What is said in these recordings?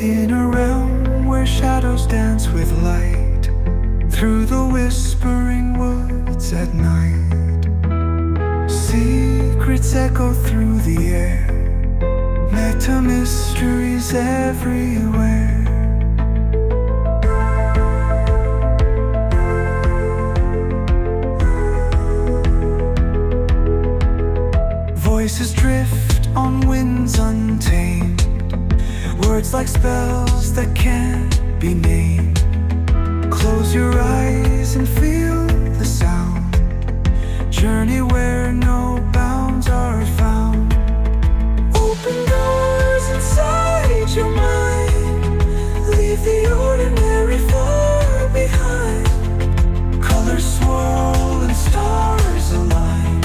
In a realm where shadows dance with light, through the whispering woods at night, secrets echo through the air, meta mysteries everywhere. Voices drift on winds untamed, words like spells that can't be named. Close your eyes and feel the sound, journey where no bounds are found. Open doors inside your mind, leave the ordinary far behind. Colors swirl and stars align,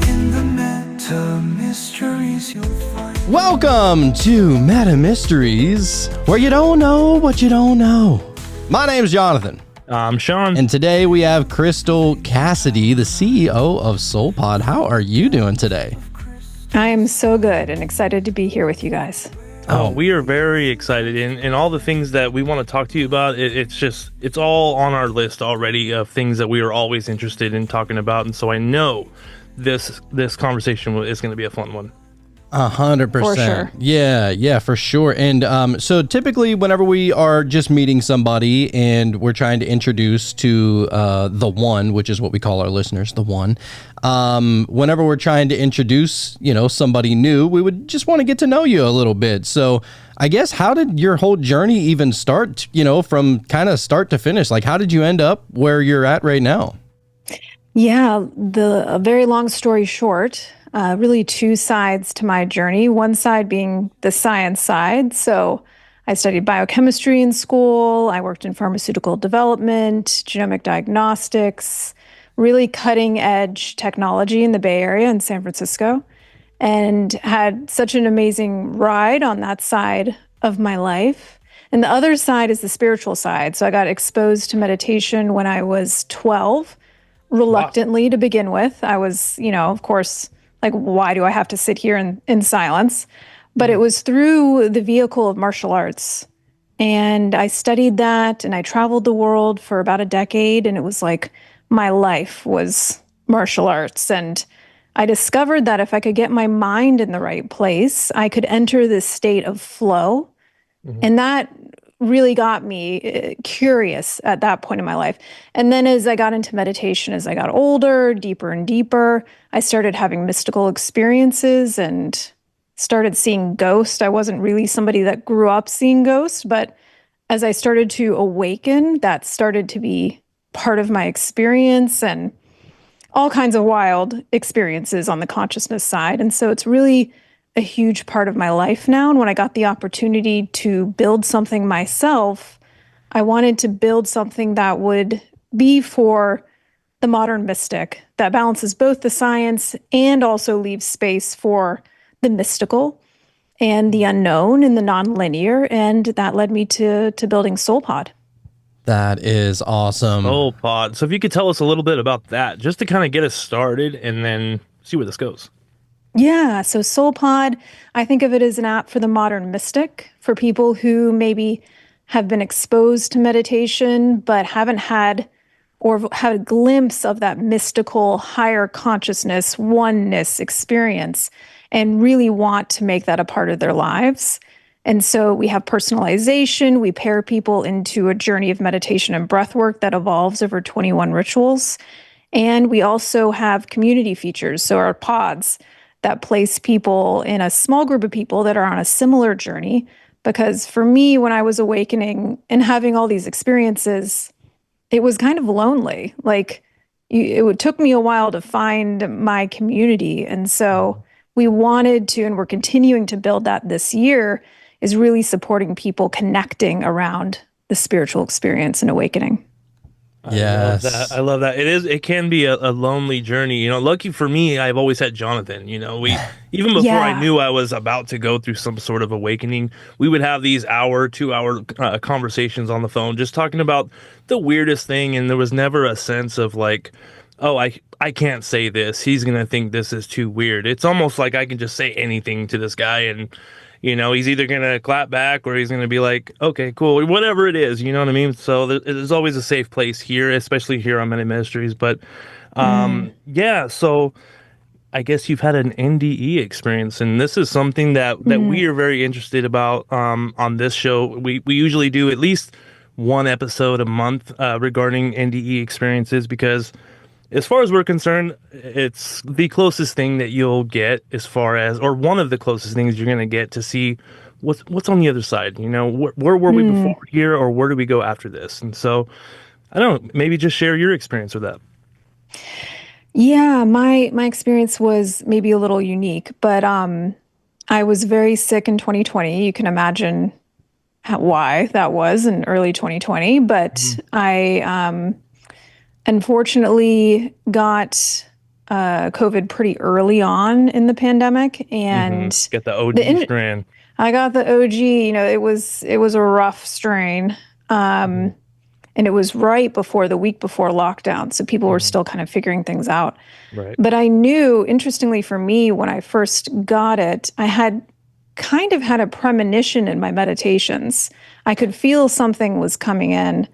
in the meta mysteries you'll find. Welcome to Meta Mysteries, where you don't know what you don't know. My name's Jonathan. I'm Sean. And today we have Crystal Cassidy, the CEO of SoulPod. How are you doing today? I am so good and excited to be here with you guys. Oh, we are very excited, and all the things that we want to talk to you about, it's all on our list already of things that we are always interested in talking about, and so I know this conversation is going to be a fun one. 100%. For sure. Yeah, for sure. And so typically whenever we are just meeting somebody and we're trying to introduce to the one, which is what we call our listeners, the one, whenever we're trying to introduce, somebody new, we would just want to get to know you a little bit. So I guess, how did your whole journey even start, from kind of start to finish? Like, how did you end up where you're at right now? Yeah, a very long story short, really two sides to my journey. One side being the science side. So I studied biochemistry in school. I worked in pharmaceutical development, genomic diagnostics, really cutting edge technology in the Bay Area in San Francisco, and had such an amazing ride on that side of my life. And the other side is the spiritual side. So I got exposed to meditation when I was 12, reluctantly to begin with. I was, of course, like, why do I have to sit here in silence? But it was through the vehicle of martial arts. And I studied that, and I traveled the world for about a decade, and it was like my life was martial arts. And I discovered that if I could get my mind in the right place, I could enter this state of flow. And that really got me curious at that point in my life. And then as I got into meditation, as I got older, deeper and deeper, I started having mystical experiences and started seeing ghosts. I wasn't really somebody that grew up seeing ghosts, but as I started to awaken, that started to be part of my experience, and all kinds of wild experiences on the consciousness side. And so it's really a huge part of my life now. And when I got the opportunity to build something myself, I wanted to build something that would be for the modern mystic, that balances both the science and also leaves space for the mystical and the unknown and the nonlinear. And that led me to building SoulPod. That is awesome. SoulPod. So if you could tell us a little bit about that, just to kind of get us started and then see where this goes. Yeah, so SoulPod, I think of it as an app for the modern mystic, for people who maybe have been exposed to meditation, but haven't had or had a glimpse of that mystical, higher consciousness, oneness experience, and really want to make that a part of their lives. And so we have personalization. We pair people into a journey of meditation and breath work that evolves over 21 rituals. And we also have community features, so our pods that place people in a small group of people that are on a similar journey. Because for me, when I was awakening and having all these experiences, it was kind of lonely. Like, it took me a while to find my community. And so we wanted to, and we're continuing to build that this year, is really supporting people connecting around the spiritual experience and awakening. Yes. I love that. It can be a lonely journey. Lucky for me, I've always had Jonathan. We even before I knew I was about to go through some sort of awakening, we would have these 2-hour conversations on the phone, just talking about the weirdest thing. And there was never a sense of like, oh, I can't say this. He's going to think this is too weird. It's almost like I can just say anything to this guy and he's either going to clap back or he's going to be like, okay, cool, whatever it is, you know what I mean? So there's always a safe place here, especially here on Many Ministries. But yeah, so I guess you've had an NDE experience, and this is something that we are very interested about on this show. We usually do at least one episode a month regarding NDE experiences, because as far as we're concerned, it's the closest thing that you'll get, as far as, or one of the closest things you're going to get to see what's on the other side. Where were we before here, or where do we go after this? And so, I don't know, maybe just share your experience with that. Yeah, my experience was maybe a little unique, but I was very sick in 2020. You can imagine why that was in early 2020, but I unfortunately got COVID pretty early on in the pandemic, and Get the OG strand. I got the OG. It was a rough strain. And it was right before the week before lockdown. So people were still kind of figuring things out. Right. But I knew, interestingly for me, when I first got it, I had kind of had a premonition in my meditations. I could feel something was coming in,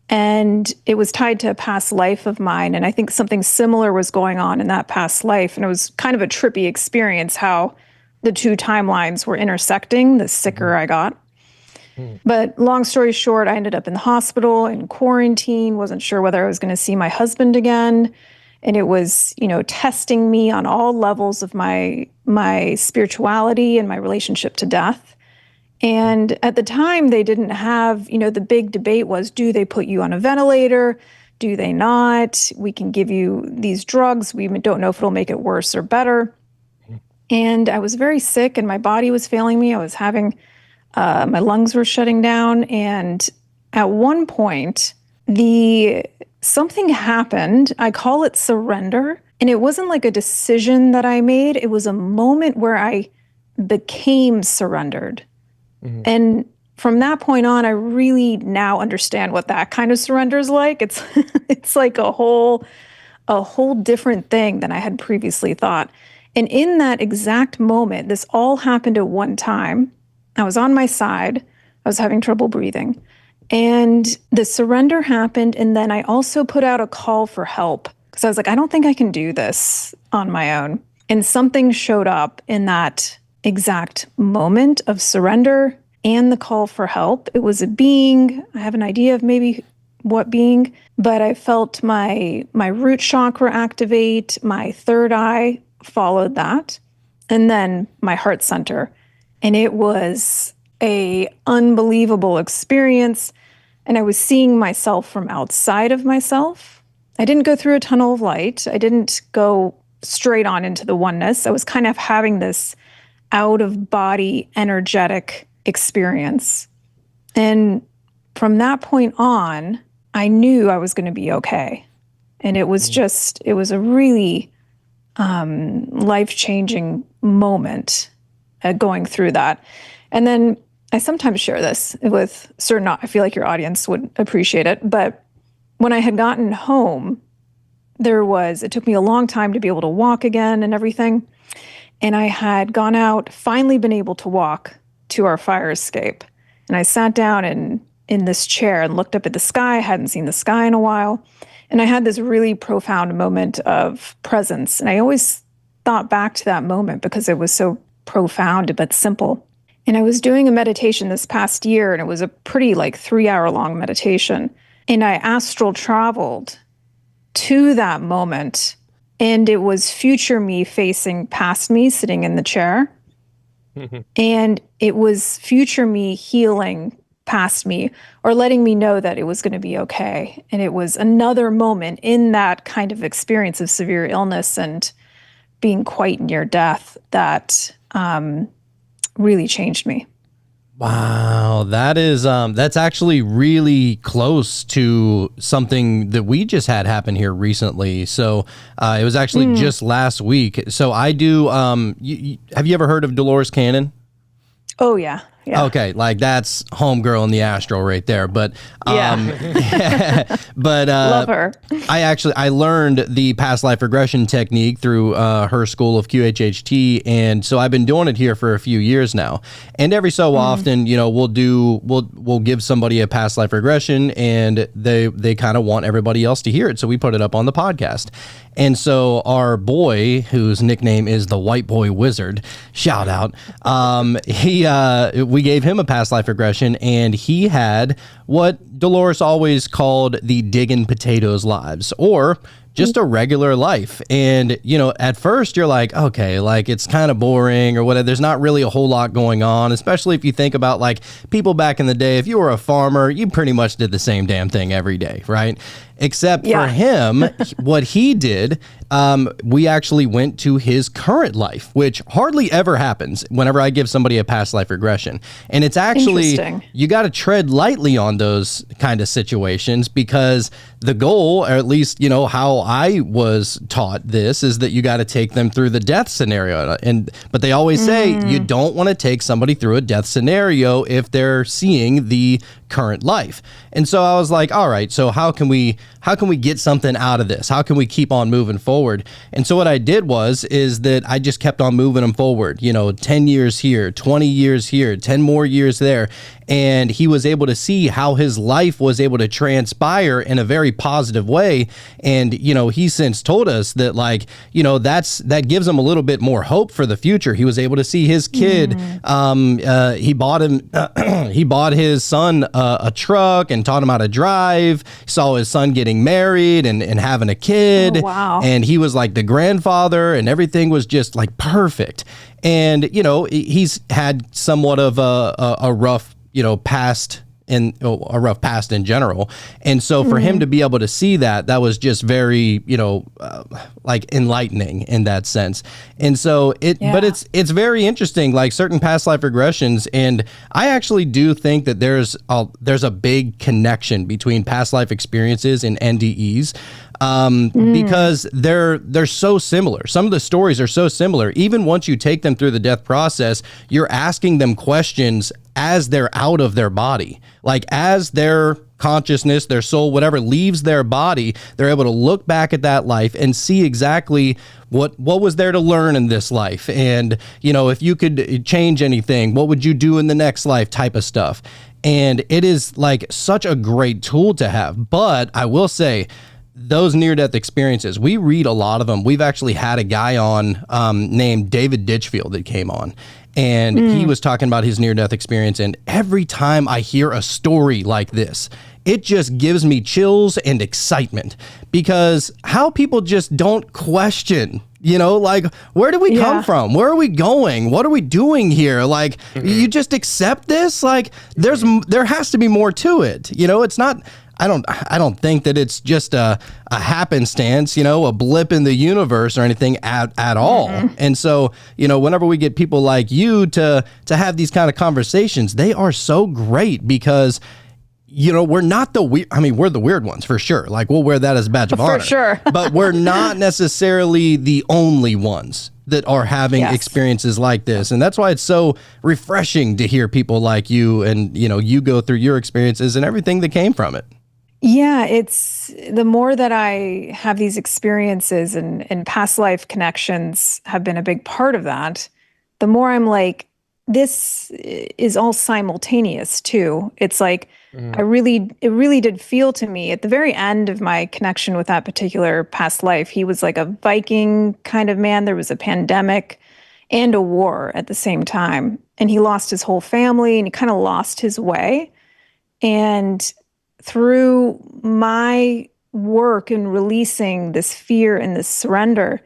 and it was tied to a past life of mine. And I think something similar was going on in that past life. And it was kind of a trippy experience how the two timelines were intersecting the sicker I got. But long story short, I ended up in the hospital in quarantine, wasn't sure whether I was going to see my husband again. And it was, testing me on all levels of my spirituality and my relationship to death. And at the time, they didn't have, the big debate was, do they put you on a ventilator? Do they not? We can give you these drugs. We don't know if it'll make it worse or better. And I was very sick and my body was failing me. I was having my lungs were shutting down. And at one point, something happened. I call it surrender. And it wasn't like a decision that I made. It was a moment where I became surrendered. And from that point on, I really now understand what that kind of surrender is like. It's like a whole different thing than I had previously thought. And in that exact moment, this all happened at one time. I was on my side. I was having trouble breathing. And the surrender happened. And then I also put out a call for help, because I was like, I don't think I can do this on my own. And something showed up in that exact moment of surrender and the call for help. It was a being. I have an idea of maybe what being, but I felt my root chakra activate. My third eye followed that. And then my heart center. And it was a unbelievable experience. And I was seeing myself from outside of myself. I didn't go through a tunnel of light. I didn't go straight on into the oneness. I was kind of having this out of body energetic experience. And from that point on, I knew I was going to be okay. And it was a really life-changing moment going through that. And then I sometimes share this with certain, I feel like your audience would appreciate it, but when I had gotten home, it took me a long time to be able to walk again and everything. And I had gone out, finally been able to walk to our fire escape. And I sat down in this chair and looked up at the sky. I hadn't seen the sky in a while. And I had this really profound moment of presence. And I always thought back to that moment because it was so profound but simple. And I was doing a meditation this past year, and it was a pretty 3-hour-long meditation. And I astral traveled to that moment, and it was future me facing past me, sitting in the chair. And it was future me healing past me, or letting me know that it was going to be okay. And it was another moment in that kind of experience of severe illness and being quite near death that really changed me. Wow, that's actually really close to something that we just had happen here recently. So it was actually just last week. So I do. Have you ever heard of Dolores Cannon? Oh yeah, Yeah. Okay, like that's homegirl in the astral right there. But but Love her. I learned the past life regression technique through her school of QHHT, and so I've been doing it here for a few years now. And every so often, we'll give somebody a past life regression, and they kind of want everybody else to hear it, so we put it up on the podcast. And so our boy, whose nickname is the White Boy Wizard, shout out, we gave him a past life regression, and he had what Dolores always called the digging potatoes lives, or just a regular life. And, at first you're like, okay, like it's kind of boring or whatever. There's not really a whole lot going on, especially if you think about like people back in the day. If you were a farmer, you pretty much did the same damn thing every day, right? Except for him, what he did, we actually went to his current life, which hardly ever happens whenever I give somebody a past life regression. And it's actually, you got to tread lightly on those kind of situations, because the goal, or at least, how I was taught this, is that you got to take them through the death scenario. But they always say you don't want to take somebody through a death scenario if they're seeing the current life. And so I was like, all right, so how can we get something out of this? How can we keep on moving forward? And so what I did is that I just kept on moving him forward, 10 years here, 20 years here, 10 more years there. And he was able to see how his life was able to transpire in a very positive way. And, he's since told us that, like, that gives him a little bit more hope for the future. He was able to see his kid. He bought his son a truck and taught him how to drive. He saw his son getting married and having a kid. Oh, wow. And he was like the grandfather, and everything was just like perfect. And, he's had somewhat of a rough, past in a rough past in general. And so for him to be able to see that was just very, like enlightening in that sense. And so but it's very interesting, like certain past life regressions. And I actually do think that there's a big connection between past life experiences and NDEs. Because they're so similar. Some of the stories are so similar. Even once you take them through the death process, you're asking them questions as they're out of their body. Like as their consciousness, their soul, whatever leaves their body, they're able to look back at that life and see exactly what was there to learn in this life. And, if you could change anything, what would you do in the next life type of stuff. And it is like such a great tool to have. But I will say, those near-death experiences, we read a lot of them. We've actually had a guy on named David Ditchfield that came on, and he was talking about his near-death experience. And every time I hear a story like this, it just gives me chills and excitement, because how people just don't question, like, where do we come from? Where are we going? What are we doing here? Like, you just accept this? Like, there has to be more to it. It's not... I don't think that it's just a happenstance, a blip in the universe or anything at all. And so, whenever we get people like you to have these kind of conversations, they are so great, because we're not the weird. I mean, we're the weird ones for sure. Like, we'll wear that as a badge of honor. For sure. But we're not necessarily the only ones that are having experiences like this. And that's why it's so refreshing to hear people like you and, you go through your experiences and everything that came from it. Yeah, it's the more that I have these experiences, and past life connections have been a big part of that, the more I'm like, this is all simultaneous too. It's like, it really did feel to me at the very end of my connection with that particular past life. He was like a Viking kind of man. There was a pandemic and a war at the same time. And he lost his whole family, and he kind of lost his way. And through my work in releasing this fear and this surrender,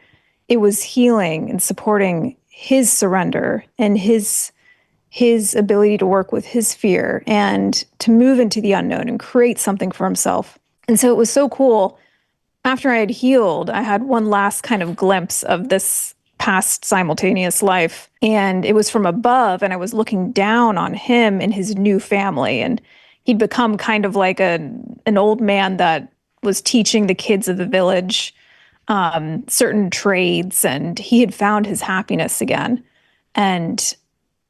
it was healing and supporting his surrender and his ability to work with his fear and to move into the unknown and create something for himself. And so it was so cool. After I had healed, I had one last kind of glimpse of this past simultaneous life, and it was from above, and I was looking down on him and his new family. And he'd become kind of like an old man that was teaching the kids of the village certain trades, and he had found his happiness again. And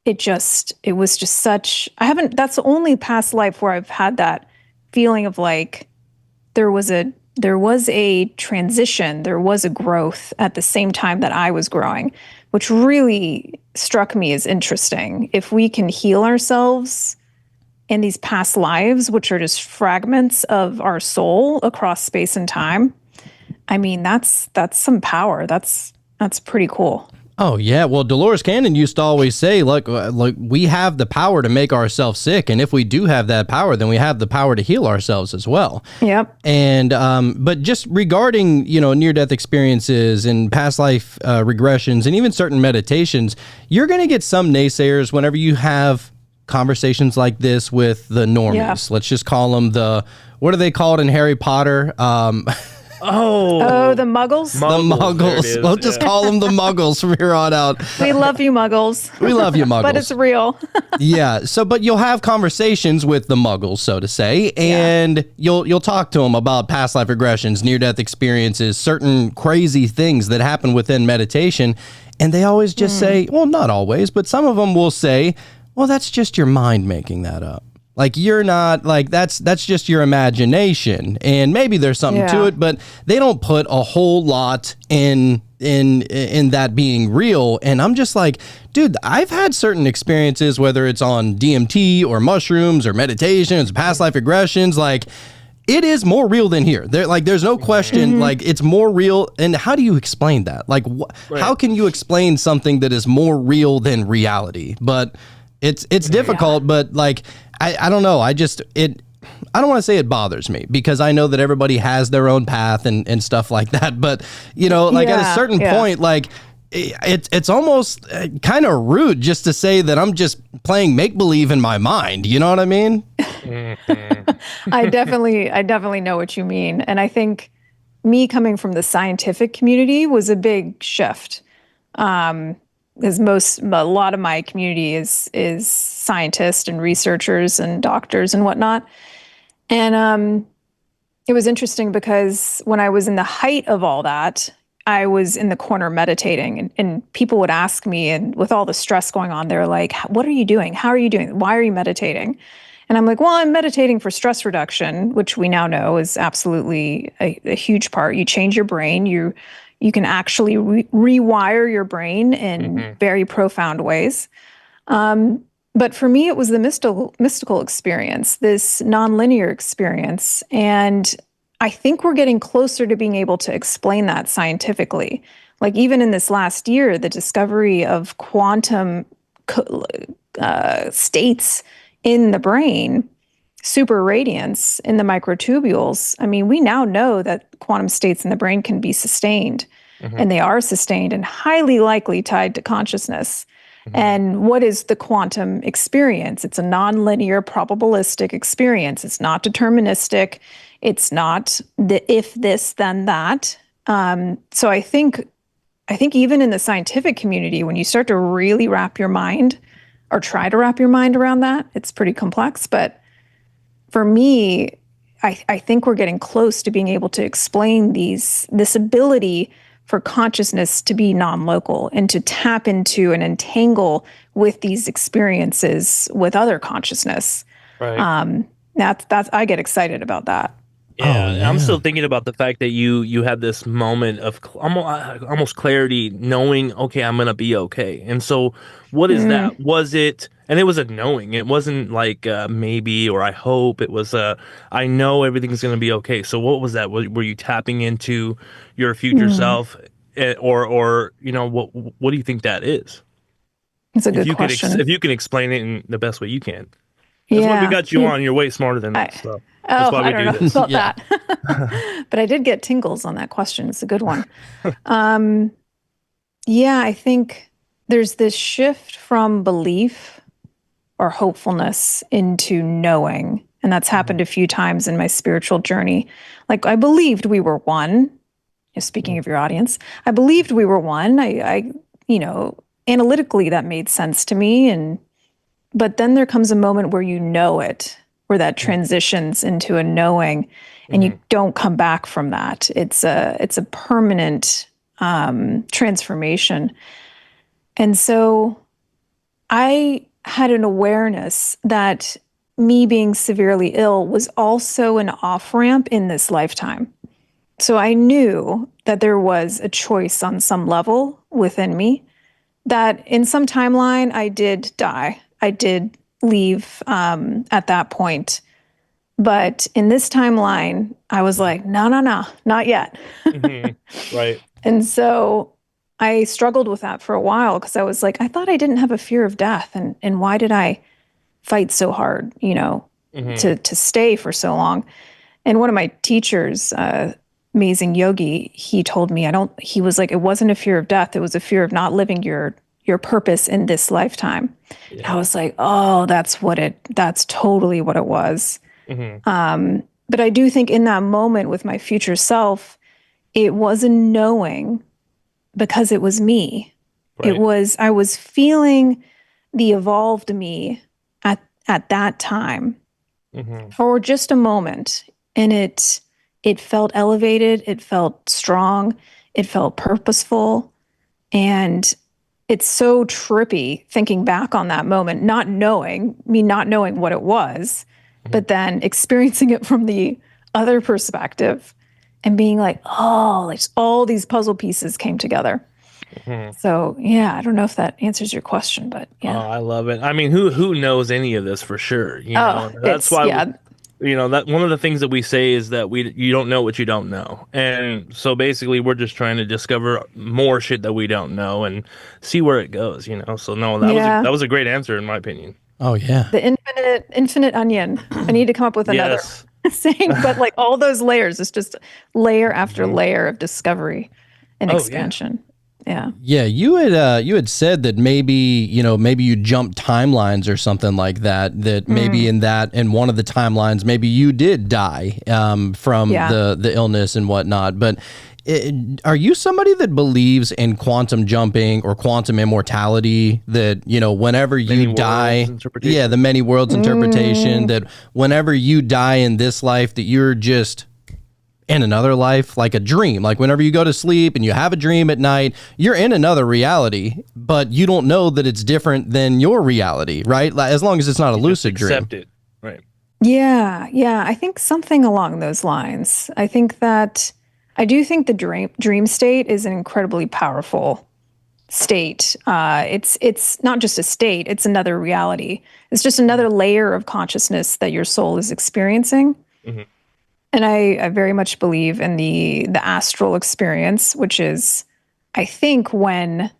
it was just such, that's the only past life where I've had that feeling of like there was a transition, there was a growth at the same time that I was growing, which really struck me as interesting. If we can heal ourselves in these past lives, which are just fragments of our soul across space and time, I mean, that's some power. That's pretty cool. Oh yeah, well Dolores Cannon used to always say, look, we have the power to make ourselves sick, and if we do have that power, then we have the power to heal ourselves as well. Yep. And but just regarding near-death experiences and past life regressions and even certain meditations, you're going to get some naysayers whenever you have conversations like this with the normies. Yeah. Let's just call them what are they called in Harry Potter? Oh, the Muggles? The Muggles. We'll just call them the Muggles from here on out. We love you, Muggles. We love you, Muggles. But it's real. Yeah. So, but you'll have conversations with the Muggles, so to say, and you'll talk to them about past life regressions, near-death experiences, certain crazy things that happen within meditation, and they always just say, well, not always, but some of them will say, well, that's just your mind making that up. Like, you're not, like, that's just your imagination, and maybe there's something to it, but they don't put a whole lot in that being real. And I'm just like, dude, I've had certain experiences, whether it's on DMT or mushrooms or meditations, past life regressions, like, it is more real than here. There's no question, like, it's more real. And how do you explain that? Like, how can you explain something that is more real than reality? But it's difficult, but like, I don't know. I don't want to say it bothers me, because I know that everybody has their own path and stuff like that. But, at a certain point, like, it's almost kind of rude just to say that I'm just playing make-believe in my mind. You know what I mean? I definitely know what you mean. And I think me coming from the scientific community was a big shift. Because a lot of my community is scientists and researchers and doctors and whatnot. And it was interesting because when I was in the height of all that, I was in the corner meditating, and people would ask me, and with all the stress going on, they're like, what are you doing? How are you doing? Why are you meditating? And I'm like, well, I'm meditating for stress reduction, which we now know is absolutely a huge part. You change your brain, you can actually rewire your brain in very profound ways. But for me, it was the mystical experience, this nonlinear experience. And I think we're getting closer to being able to explain that scientifically. Like, even in this last year, the discovery of quantum states in the brain, super radiance in the microtubules. I mean, we now know that quantum states in the brain can be sustained, and they are sustained and highly likely tied to consciousness. And what is the quantum experience? It's a nonlinear, probabilistic experience. It's not deterministic. It's not the if this, then that. So I think even in the scientific community, when you start to really wrap your mind or try to wrap your mind around that, it's pretty complex. But for me, I think we're getting close to being able to explain this ability for consciousness to be non-local and to tap into and entangle with these experiences with other consciousness. Right. That's I get excited about that. Yeah, I'm still thinking about the fact that you had this moment of almost clarity, knowing, okay, I'm gonna be okay. And so, what is that? Was it? And it was a knowing. It wasn't like maybe or I hope. It was I know everything's gonna be okay. So, what was that? Were you tapping into your future self, or what do you think that is? It's a good question. If you can explain it in the best way you can. That's why we got you on. You're way smarter than us. So that's why we do this. About that. But I did get tingles on that question. It's a good one. I think there's this shift from belief or hopefulness into knowing. And that's happened a few times in my spiritual journey. Like, I believed we were one. Speaking of your audience, I believed we were one. I analytically that made sense to me. But then there comes a moment where you know it, where that transitions into a knowing, and you don't come back from that. It's a permanent transformation. And so I had an awareness that me being severely ill was also an off ramp in this lifetime. So I knew that there was a choice on some level within me, that in some timeline I did die. I did leave at that point. But in this timeline, I was like, no, not yet. Right. And so I struggled with that for a while because I was like, I thought I didn't have a fear of death. And why did I fight so hard, to stay for so long? And one of my teachers, amazing yogi, he told me, he was like, it wasn't a fear of death. It was a fear of not living your purpose in this lifetime. Yeah. And I was like, oh, that's totally what it was. But I do think in that moment with my future self, it was a knowing because it was me. Right. I was feeling the evolved me at that time for just a moment. And it felt elevated. It felt strong. It felt purposeful. And it's so trippy thinking back on that moment, not knowing what it was, but then experiencing it from the other perspective and being like, oh, like all these puzzle pieces came together. So yeah, I don't know if that answers your question, but yeah. Oh, I love it. I mean, who knows any of this for sure? That's why, that one of the things that we say is that you don't know what you don't know. And so basically we're just trying to discover more shit that we don't know and see where it goes, So no, that was a great answer in my opinion. Oh yeah. The infinite onion. I need to come up with another saying, but like all those layers, it's just layer after layer of discovery and expansion. Yeah. Yeah. You had said that maybe you jumped timelines or something like that, maybe in one of the timelines, maybe you did die from the illness and whatnot. But are you somebody that believes in quantum jumping or quantum immortality, that, whenever you die, the many worlds interpretation, that whenever you die in this life, that you're just in another life, like a dream, like whenever you go to sleep and you have a dream at night, you're in another reality, but you don't know that it's different than your reality, right? As long as it's not a lucid dream. Accept it. Right. Yeah. I think something along those lines. I do think the dream state is an incredibly powerful state. It's not just a state, it's another reality. It's just another layer of consciousness that your soul is experiencing. And I very much believe in the astral experience, which is, I think, when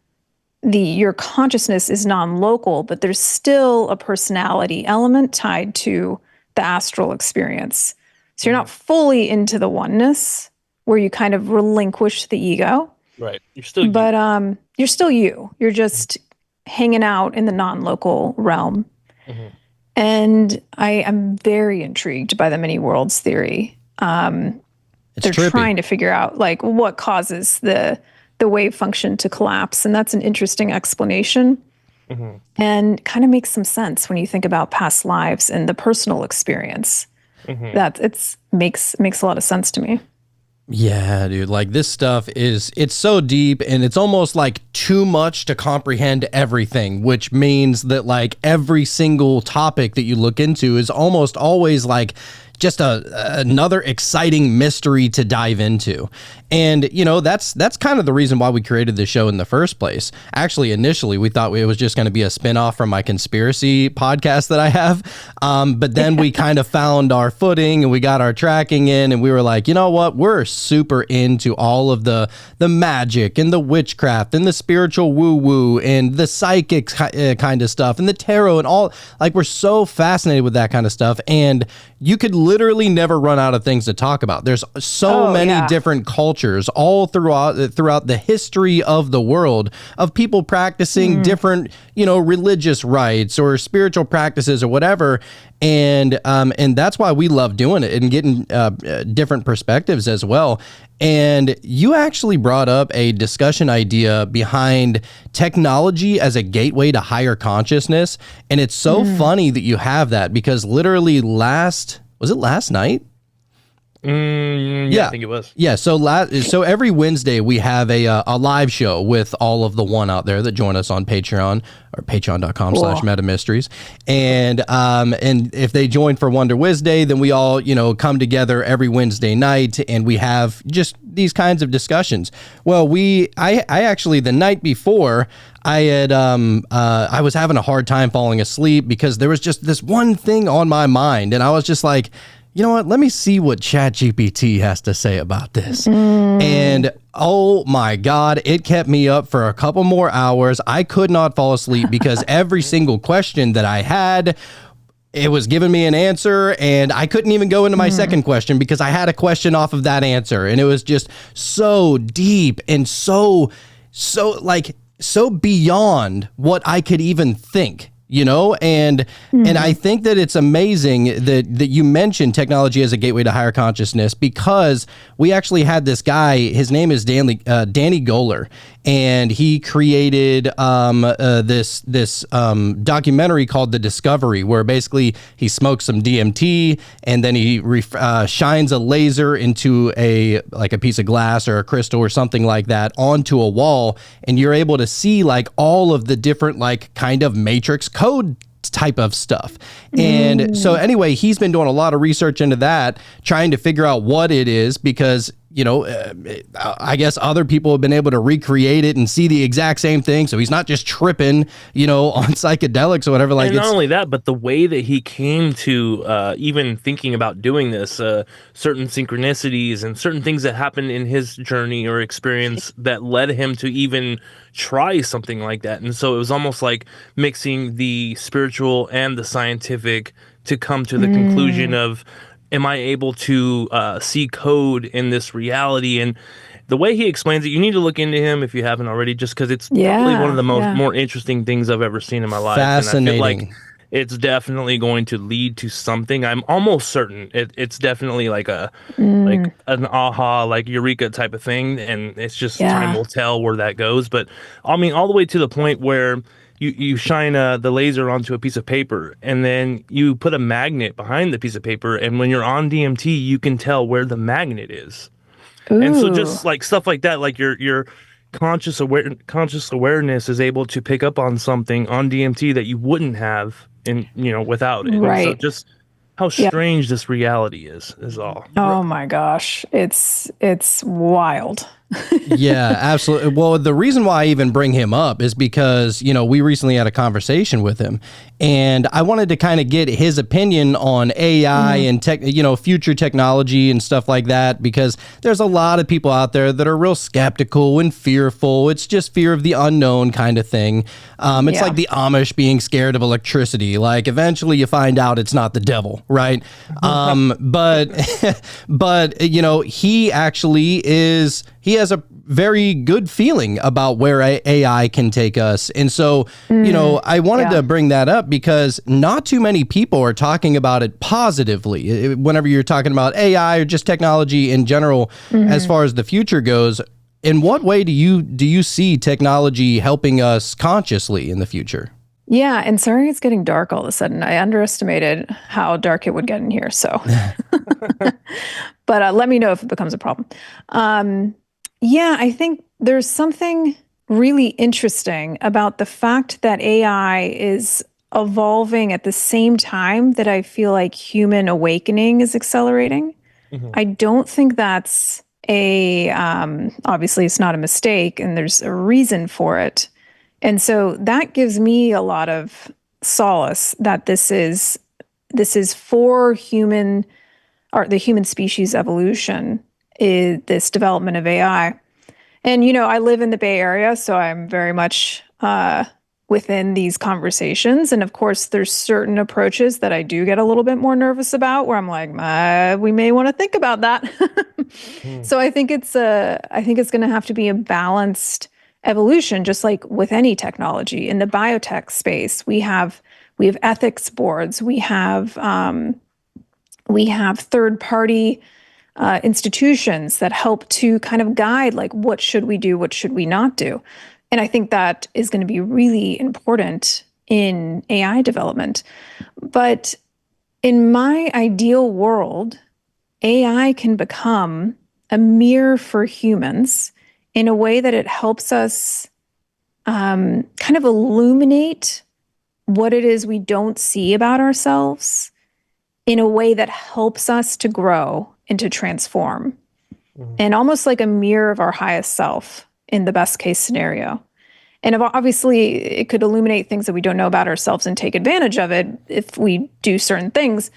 your consciousness is non-local, but there's still a personality element tied to the astral experience. So you're not fully into the oneness, where you kind of relinquish the ego. Right. You're still you. But you're still you. You're just hanging out in the non-local realm. And I am very intrigued by the many worlds theory. They're trippy. Trying to figure out like what causes the wave function to collapse. And that's an interesting explanation. And kind of makes some sense when you think about past lives and the personal experience. That makes a lot of sense to me. Yeah, dude, like this stuff it's so deep and it's almost like too much to comprehend everything, which means that like every single topic that you look into is almost always like just another exciting mystery to dive into. And, that's kind of the reason why we created this show in the first place. Actually, initially, we thought it was just going to be a spinoff from my conspiracy podcast that I have. But then we kind of found our footing and we got our tracking in and we were like, you know what? We're super into all of the magic and the witchcraft and the spiritual woo-woo and the psychic kind of stuff and the tarot and all. Like, we're so fascinated with that kind of stuff. And you could literally never run out of things to talk about. There's so many different cultures all throughout the history of the world of people practicing different, religious rites or spiritual practices or whatever. And that's why we love doing it and getting different perspectives as well. And you actually brought up a discussion idea behind technology as a gateway to higher consciousness. And it's so funny that you have that, because literally last night? Yeah, I think it was. Yeah. So every Wednesday we have a live show with all of the one out there that join us on Patreon or patreon.com/metamysteries. And if they join for Wonder Wednesday, then we all, come together every Wednesday night and we have just these kinds of discussions. Well, I actually, the night before, I was having a hard time falling asleep because there was just this one thing on my mind. And I was just like, you know what? Let me see what ChatGPT has to say about this. And oh my God, it kept me up for a couple more hours. I could not fall asleep because every single question that I had, it was giving me an answer, and I couldn't even go into my second question because I had a question off of that answer. And it was just so deep and so beyond what I could even think. And I think that it's amazing that you mentioned technology as a gateway to higher consciousness, because we actually had this guy, his name is Danny Goler, and he created this documentary called The Discovery, where basically he smokes some DMT and then he shines a laser into a piece of glass or a crystal or something like that onto a wall, and you're able to see all of the different kind of matrix code type of stuff. And so anyway, he's been doing a lot of research into that, trying to figure out what it is, because I guess other people have been able to recreate it and see the exact same thing. So he's not just tripping, on psychedelics or whatever. And not only that, but the way that he came to even thinking about doing this, certain synchronicities and certain things that happened in his journey or experience that led him to even try something like that. And so it was almost like mixing the spiritual and the scientific to come to the conclusion of, am I able to see code in this reality? And the way he explains it, you need to look into him if you haven't already, just because it's probably one of the more interesting things I've ever seen in my life. Fascinating. And I feel like it's definitely going to lead to something. I'm almost certain it's definitely like an aha, eureka type of thing. And it's just time will tell where that goes. But I mean, all the way to the point where you shine the laser onto a piece of paper, and then you put a magnet behind the piece of paper, and when you're on DMT, you can tell where the magnet is. Ooh. And so just stuff like that, your conscious awareness is able to pick up on something on DMT that you wouldn't have without it. Right. And so just how strange this reality is all. Oh my gosh, it's wild. Yeah, absolutely. Well, the reason why I even bring him up is because, we recently had a conversation with him, and I wanted to kind of get his opinion on AI and future technology and stuff like that, because there's a lot of people out there that are real skeptical and fearful. It's just fear of the unknown kind of thing. It's like the Amish being scared of electricity. Eventually you find out it's not the devil, right? But he actually he has a very good feeling about where AI can take us. And so, I wanted to bring that up because not too many people are talking about it positively. Whenever you're talking about AI or just technology in general, as far as the future goes, in what way do you see technology helping us consciously in the future? Yeah, and sorry it's getting dark all of a sudden. I underestimated how dark it would get in here, so. But let me know if it becomes a problem. Yeah, I think there's something really interesting about the fact that AI is evolving at the same time that I feel like human awakening is accelerating. I don't think that's obviously it's not a mistake, and there's a reason for it. And so that gives me a lot of solace that this is for the human species evolution, is this development of AI. And, I live in the Bay Area, so I'm very much within these conversations. And of course, there's certain approaches that I do get a little bit more nervous about, where I'm like, we may want to think about that. So I think it's going to have to be a balanced evolution, just like with any technology. In the biotech space, we have ethics boards, we have third-party institutions that help to kind of guide, what should we do, what should we not do. And I think that is going to be really important in AI development. But in my ideal world, AI can become a mirror for humans in a way that it helps us kind of illuminate what it is we don't see about ourselves in a way that helps us to grow and to transform. And almost like a mirror of our highest self in the best case scenario. And obviously, it could illuminate things that we don't know about ourselves and take advantage of it if we do certain things.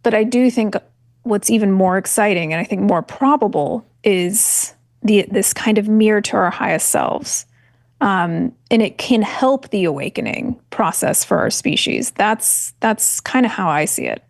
But I do think what's even more exciting and I think more probable is this kind of mirror to our highest selves. And it can help the awakening process for our species. That's kind of how I see it.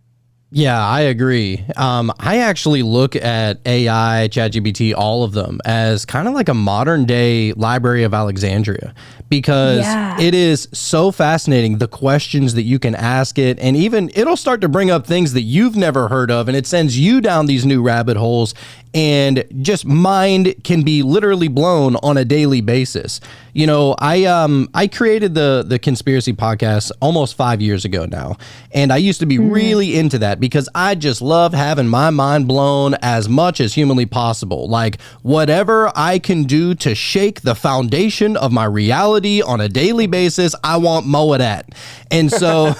Yeah, I agree. I actually look at AI, ChatGPT, all of them as kind of like a modern day Library of Alexandria, because it is so fascinating, the questions that you can ask it, and even it'll start to bring up things that you've never heard of, and it sends you down these new rabbit holes, and just mind can be literally blown on a daily basis. You know, I created the Conspiracy podcast almost 5 years ago now, and I used to be really into that because I just love having my mind blown as much as humanly possible. Like, whatever I can do to shake the foundation of my reality on a daily basis, I want more of that. And so,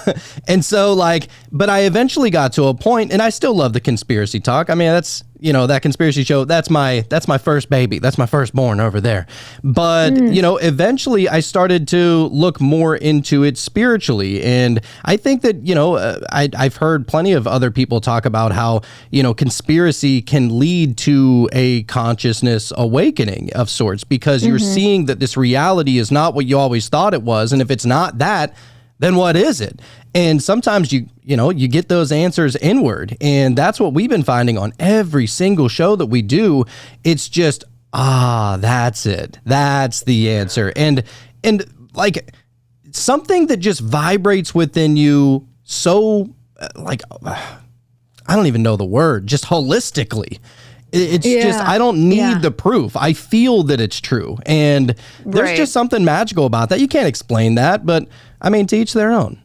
but I eventually got to a point, and I still love the conspiracy talk. I mean, that's, you know, that conspiracy show, that's my first baby. That's my firstborn over there. But, you know, eventually I started to look more into it spiritually. And I think that, you know, I've heard plenty of other people talk about how, you know, conspiracy can lead to a consciousness awakening of sorts, because you're seeing that this reality is not what you always thought it was. And if it's not that, then what is it? And sometimes you get those answers inward. And that's what we've been finding on every single show that we do. It's just, that's it. That's the answer. And like something that just vibrates within you so like, I don't even know the word, just holistically. It's just, I don't need the proof. I feel that it's true. And there's just something magical about that. You can't explain that, but I mean, to each their own.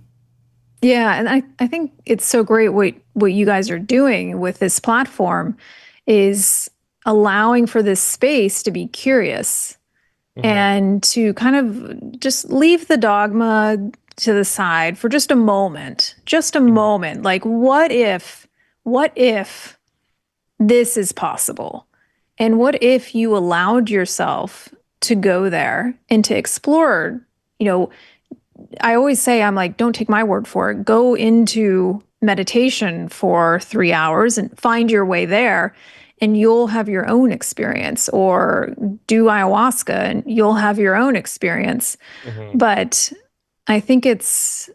Yeah. And I think it's so great what you guys are doing with this platform is allowing for this space to be curious and to kind of just leave the dogma to the side for just a moment. Like, what if this is possible? And what if you allowed yourself to go there and to explore? You know, I always say, I'm like, don't take my word for it. Go into meditation for 3 hours and find your way there, and you'll have your own experience. Or do ayahuasca and you'll have your own experience. But I think it's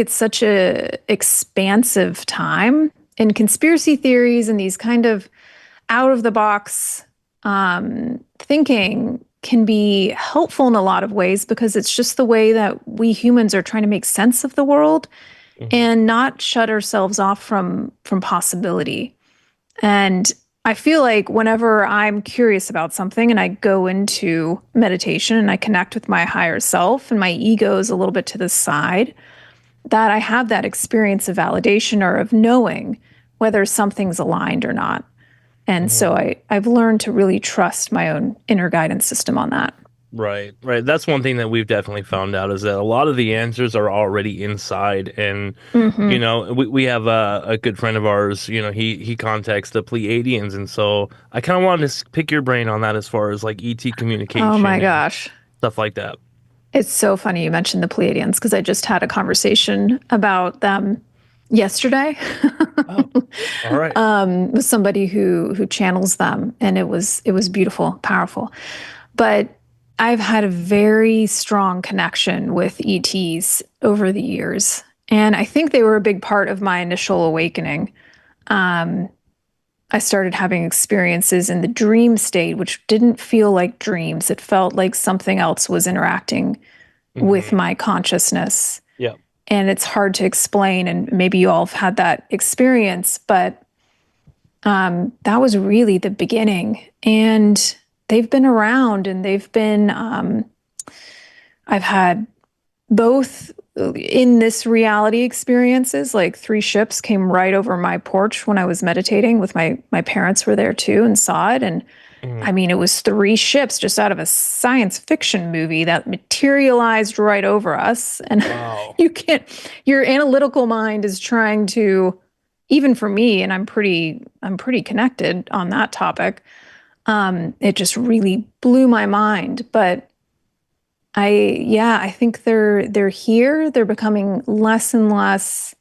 such a expansive time. And conspiracy theories and these kind of out of the box thinking can be helpful in a lot of ways, because it's just the way that we humans are trying to make sense of the world and not shut ourselves off from possibility. And I feel like whenever I'm curious about something and I go into meditation and I connect with my higher self and my ego is a little bit to the side, that I have that experience of validation or of knowing whether something's aligned or not. And so I've learned to really trust my own inner guidance system on that. Right. That's one thing that we've definitely found out, is that a lot of the answers are already inside. And, you know, we have a good friend of ours, you know, he contacts the Pleiadians. And so I kind of wanted to pick your brain on that as far as like ET communication. Oh my gosh. Stuff like that. It's so funny you mentioned the Pleiadians, because I just had a conversation about them yesterday. Oh, all right. With somebody who channels them, and it was beautiful, powerful. But I've had a very strong connection with ETs over the years, and I think they were a big part of my initial awakening. I started having experiences in the dream state, which didn't feel like dreams. It felt like something else was interacting with my consciousness. Yeah. And it's hard to explain, and maybe you all have had that experience, but that was really the beginning. And they've been around, and they've been, I've had both in this reality experiences, like 3 ships came right over my porch when I was meditating with my parents were there too and saw it. And I mean, it was 3 ships just out of a science fiction movie that materialized right over us. And Wow. your analytical mind is trying to, even for me, and I'm pretty connected on that topic. It just really blew my mind. But I think they're here. They're becoming less and less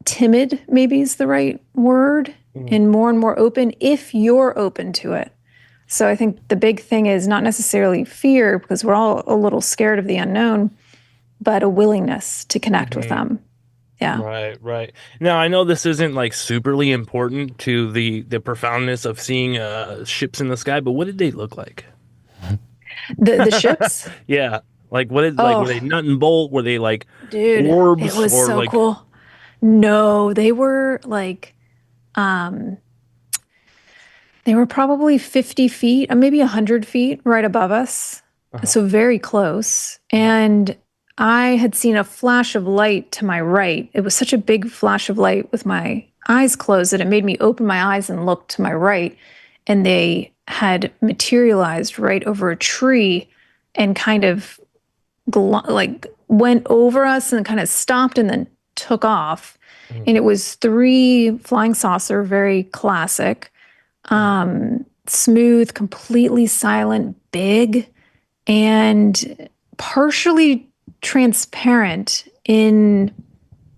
timid, maybe is the right word, and more open if you're open to it. So I think the big thing is not necessarily fear, because we're all a little scared of the unknown, but a willingness to connect with them. Yeah. Right. Now, I know this isn't like superly important to the profoundness of seeing ships in the sky, but what did they look like? The ships? Yeah. Like what did like were they nut and bolt? Were they like Dude, orbs it was or so like cool. No, they were like they were probably 50 feet, maybe 100 feet right above us. So very close. And I had seen a flash of light to my right. It was such a big flash of light with my eyes closed that it made me open my eyes and look to my right. And they had materialized right over a tree and kind of like went over us and kind of stopped and then took off. And it was 3 flying saucer, very classic, smooth, completely silent, big, and partially transparent in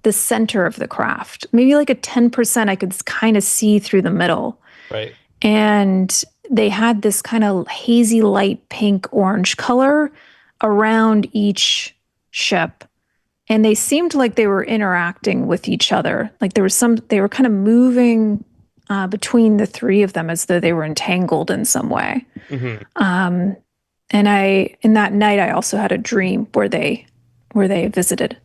the center of the craft. Maybe like a 10% I could kind of see through the middle. right? And they had this kind of hazy light pink orange color around each ship. And they seemed like they were interacting with each other. Like they were kind of moving between the 3 of them as though they were entangled in some way. And in that night, I also had a dream where they visited.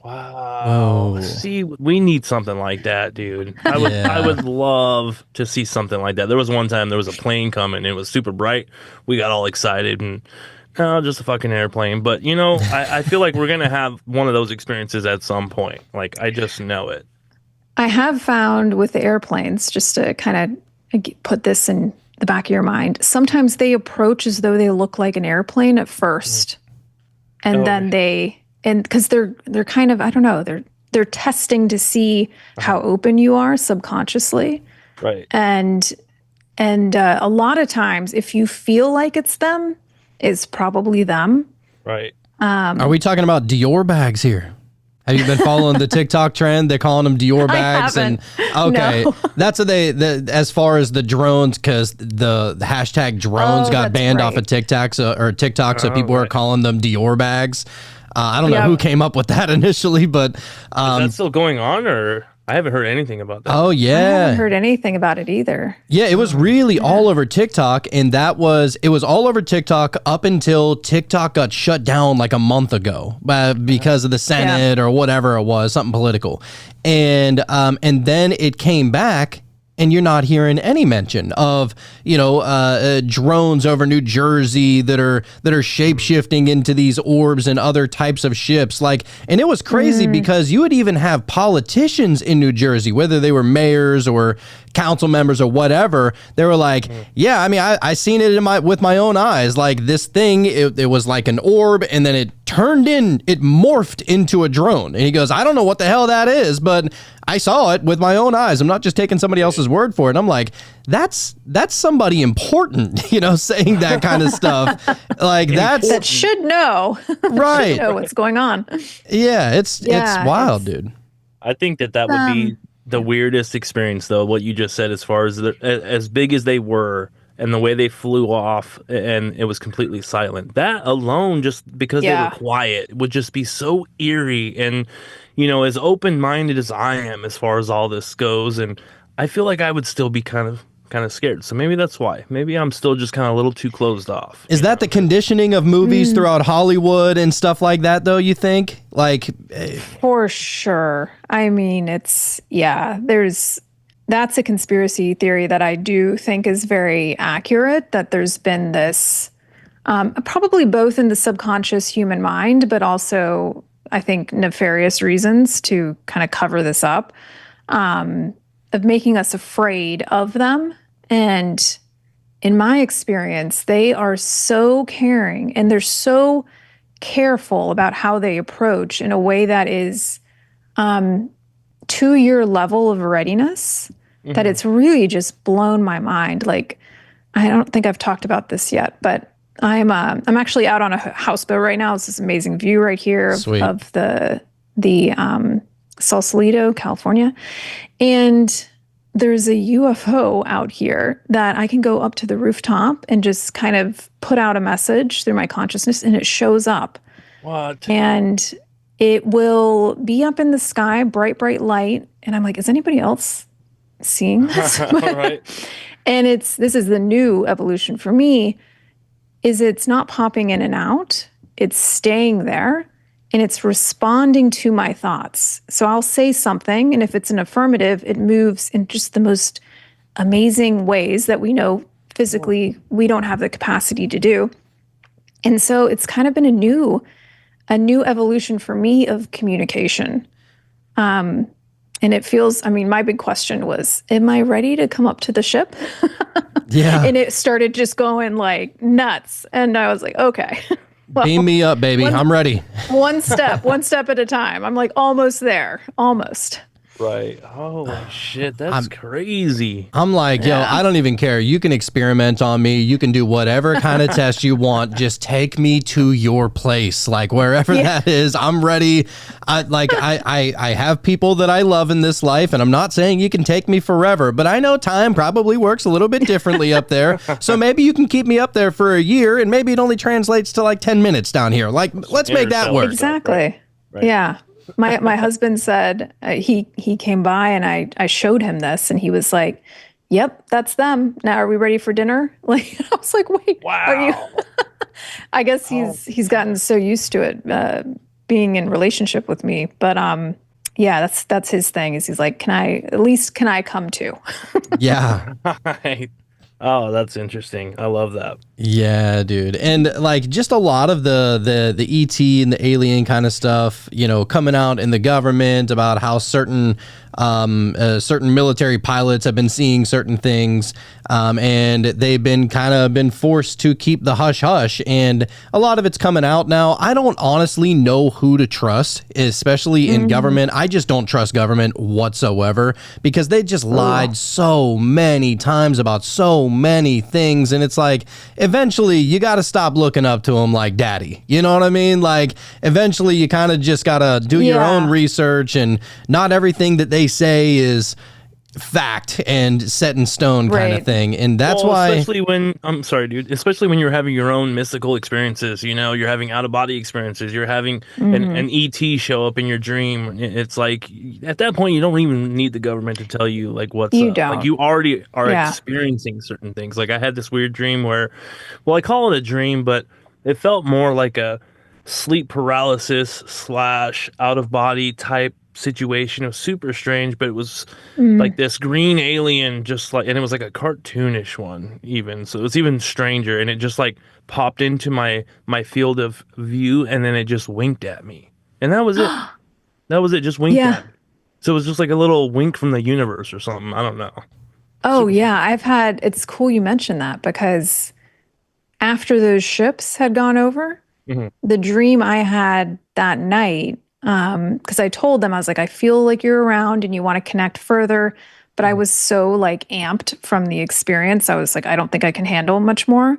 Wow. Whoa. See, we need something like that, dude. I would love to see something like that. There was one time there was a plane coming and it was super bright. We got all excited and just a fucking airplane. But I feel like we're gonna have one of those experiences at some point. Like I just know it. I have found with the airplanes, just to kind of put this in the back of your mind, sometimes they approach as though they look like an airplane at first. And then because they're kind of, I don't know, they're testing to see how open you are subconsciously. Right. And a lot of times, if you feel like it's them, it's probably them. Right. Are we talking about Dior bags here? Have you been following the TikTok trend? They're calling them Dior bags. haven't. Okay, No. that's what as far as the drones, because the hashtag drones got that's banned right. off of TikTok, so people are calling them Dior bags. I don't know who came up with that initially, but Is that still going on, or I haven't heard anything about that? oh I yeah, haven't heard anything about it either. yeah, it was really all over TikTok, and it was all over TikTok up until TikTok got shut down like a month ago because of the Senate or whatever it was, something political, and then it came back. And you're not hearing any mention of, drones over New Jersey that are shape-shifting into these orbs and other types of ships. And it was crazy because you would even have politicians in New Jersey, whether they were mayors or council members or whatever. They were like, yeah, I mean, I seen it with my own eyes. Like this thing, it was like an orb, and then it morphed into a drone. And he goes, I don't know what the hell that is, but I saw it with my own eyes. I'm not just taking somebody else's word for it. And I'm like, that's somebody important, saying that kind of stuff. Like That should know. Right. Should know what's going on. Yeah, it's wild, dude. I think that would be the weirdest experience, though. What you just said, as far as as big as they were, and the way they flew off, and it was completely silent. That alone, just because they were quiet, would just be so eerie. And as open-minded as I am, as far as all this goes, and I feel like I would still be kind of scared. So maybe that's why. Maybe I'm still just kind of a little too closed off. Is that the conditioning of movies throughout Hollywood and stuff like that, though, you think? For sure. I mean, that's a conspiracy theory that I do think is very accurate, that there's been this Probably both in the subconscious human mind, but also I think nefarious reasons to kind of cover this up, of making us afraid of them. And in my experience, they are so caring and they're so careful about how they approach in a way that is to your level of readiness, that it's really just blown my mind. Like, I don't think I've talked about this yet, but I'm actually out on a houseboat right now. It's this amazing view right here of the Sausalito, California, and there's a UFO out here that I can go up to the rooftop and just kind of put out a message through my consciousness, and it shows up. What? And it will be up in the sky, bright, bright light, and I'm like, is anybody else seeing this? Right. And this is the new evolution for me. Is it's not popping in and out, it's staying there, and it's responding to my thoughts. So I'll say something, and if it's an affirmative, it moves in just the most amazing ways that we know physically we don't have the capacity to do. And so it's kind of been a new evolution for me of communication. And it feels, I mean, my big question was, am I ready to come up to the ship? Yeah. And it started just going like nuts. And I was like, okay. Well, beam me up, baby. I'm ready. one step at a time. I'm like almost there. Almost. Right. Holy shit, that's crazy. I'm like, yo, I don't even care. You can experiment on me. You can do whatever kind of test you want. Just take me to your place, like wherever that is. I'm ready. I have people that I love in this life, and I'm not saying you can take me forever, but I know time probably works a little bit differently up there. So maybe you can keep me up there for a year, and maybe it only translates to like 10 minutes down here. Like, let's make that work. Exactly. Right. Yeah. My husband said he came by and I showed him this and he was like, "Yep, that's them. Now are we ready for dinner?" Like I was like, "Wait, wow." Are you?" I guess he's gotten so used to it being in relationship with me, but yeah, that's his thing. Is he's like, can I come too? Yeah. Right. Oh, that's interesting. I love that. Yeah, dude. And like just a lot of the ET and the alien kind of stuff, you know, coming out in the government about how certain military pilots have been seeing certain things, and they've been forced to keep the hush hush, and a lot of it's coming out now. I don't honestly know who to trust, especially in government. I just don't trust government whatsoever because they just lied so many times about so many things, and it's like eventually you got to stop looking up to them like daddy. You know what I mean? Like eventually you kind of just got to do your own research, and not everything that they say is fact and set in stone kind of thing. And that's why, especially when especially when you're having your own mystical experiences, you know, you're having out of body experiences, you're having an ET show up in your dream. It's like at that point you don't even need the government to tell you like what's up. Like you already are experiencing certain things. Like I had this weird dream where, well, I call it a dream, but it felt more like a sleep paralysis / out of body type situation. It was super strange, but it was like this green alien, just like, and it was like a cartoonish one even, so it was even stranger, and it just like popped into my field of view, and then it just winked at me, and that was it. Just winked at me. So it was just like a little wink from the universe or something. I don't know. It's cool you mentioned that, because after those ships had gone over, the dream I had that night, because I told them, I was like, I feel like you're around and you want to connect further, but I was so like amped from the experience. I was like, I don't think I can handle much more.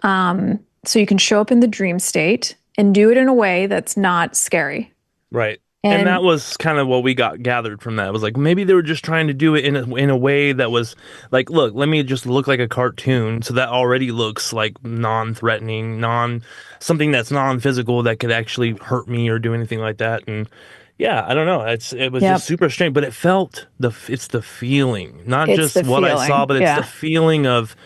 So you can show up in the dream state and do it in a way that's not scary. Right. And that was kind of what we gathered from that. It was like maybe they were just trying to do it in a way that was like, look, let me just look like a cartoon. So that already looks like non-threatening, something that's non-physical that could actually hurt me or do anything like that. And yeah, I don't know. It was just super strange, but it's the feeling, not just what I saw, but it's the feeling of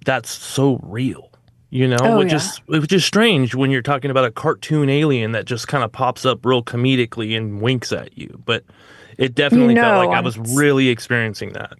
that's so real. You know, which is strange when you're talking about a cartoon alien that just kind of pops up real comedically and winks at you. But it definitely felt like I was really experiencing that.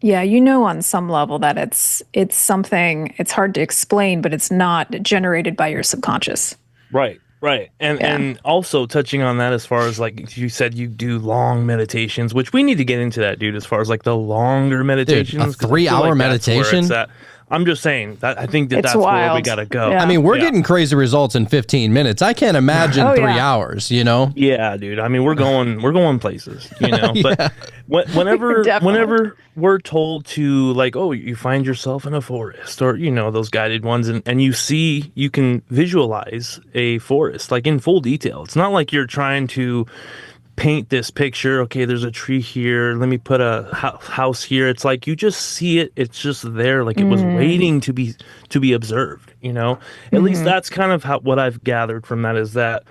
Yeah, you know on some level that it's something it's hard to explain, but it's not generated by your subconscious. Right, right. Yeah. And also touching on that as far as like you said you do long meditations, which we need to get into that, dude, as far as like the longer Dude, a meditations, because I feel 3 hour like that's where it's meditation. at. I'm just saying that I think that It's that's where we wild. gotta go. I Yeah. mean, we're Yeah. getting crazy results in 15 minutes. I can't imagine Oh 3 yeah. hours, you know? Yeah, dude. I mean, we're going places, you know. But Yeah. Definitely. whenever we're told to like, oh, you find yourself in a forest, or you know those guided ones, and you can visualize a forest like in full detail. It's not like you're trying to paint this picture. Okay, there's a tree here. Let me put a house here. It's like you just see it. It's just there, like it was waiting to be observed. You know, at least that's kind of what I've gathered from that is that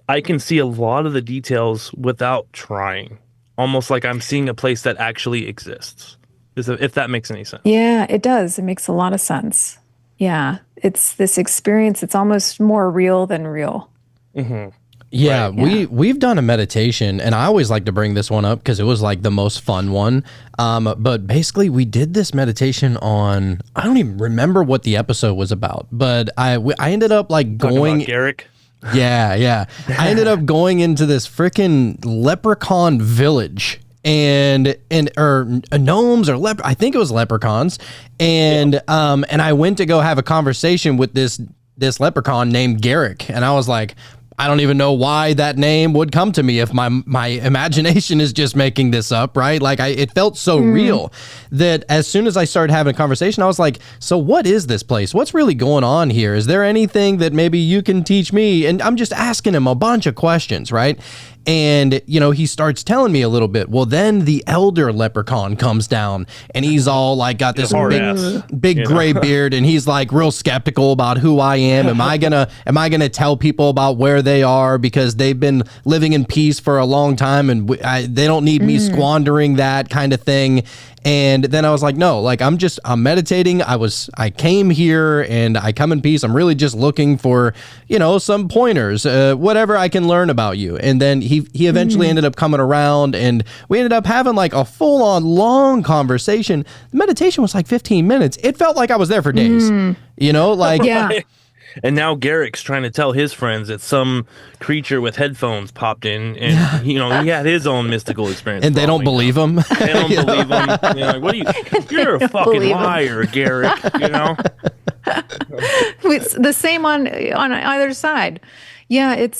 I can see a lot of the details without trying, almost like I'm seeing a place that actually exists. If that makes any sense. Yeah, it does. It makes a lot of sense. Yeah. It's this experience, it's almost more real than real. Yeah, Right. we've done a meditation, and I always like to bring this one up because it was like the most fun one. But basically, we did this meditation on, I don't even remember what the episode was about, but I ended up like Talking going. about Garrick. Yeah. I ended up going into this freaking leprechaun village and or gnomes or I think it was leprechauns, and I went to go have a conversation with this leprechaun named Garrick, and I was like, I don't even know why that name would come to me if my imagination is just making this up, right? Like it felt so real that as soon as I started having a conversation, I was like, so what is this place? What's really going on here? Is there anything that maybe you can teach me? And I'm just asking him a bunch of questions, right? And, you know, he starts telling me a little bit. Well, then the elder leprechaun comes down and he's all like got this Hard ass, big you know? gray beard, and he's like real skeptical about who I am. Am I gonna tell people about where they are because they've been living in peace for a long time and they don't need me squandering that kind of thing. And then I was like, no, like I'm meditating. I came here and I come in peace. I'm really just looking for, you know, some pointers, whatever I can learn about you. And then he eventually ended up coming around and we ended up having like a full on long conversation. The meditation was like 15 minutes. It felt like I was there for days, you know, like, Yeah. And now Garrick's trying to tell his friends that some creature with headphones popped in, and you know he had his own mystical experience. and they don't believe him. They don't believe him. You know, like, what are you? You're a fucking believe him. liar, Garrick. You know. It's the same on either side. Yeah, it's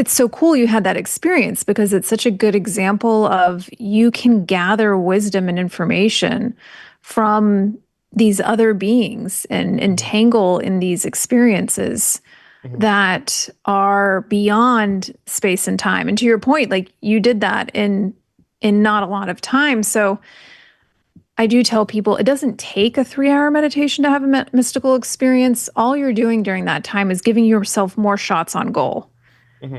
so cool you had that experience because it's such a good example of you can gather wisdom and information from these other beings and entangle in these experiences that are beyond space and time. And to your point, like you did that in not a lot of time. So I do tell people it doesn't take a 3-hour meditation to have a mystical experience. All you're doing during that time is giving yourself more shots on goal.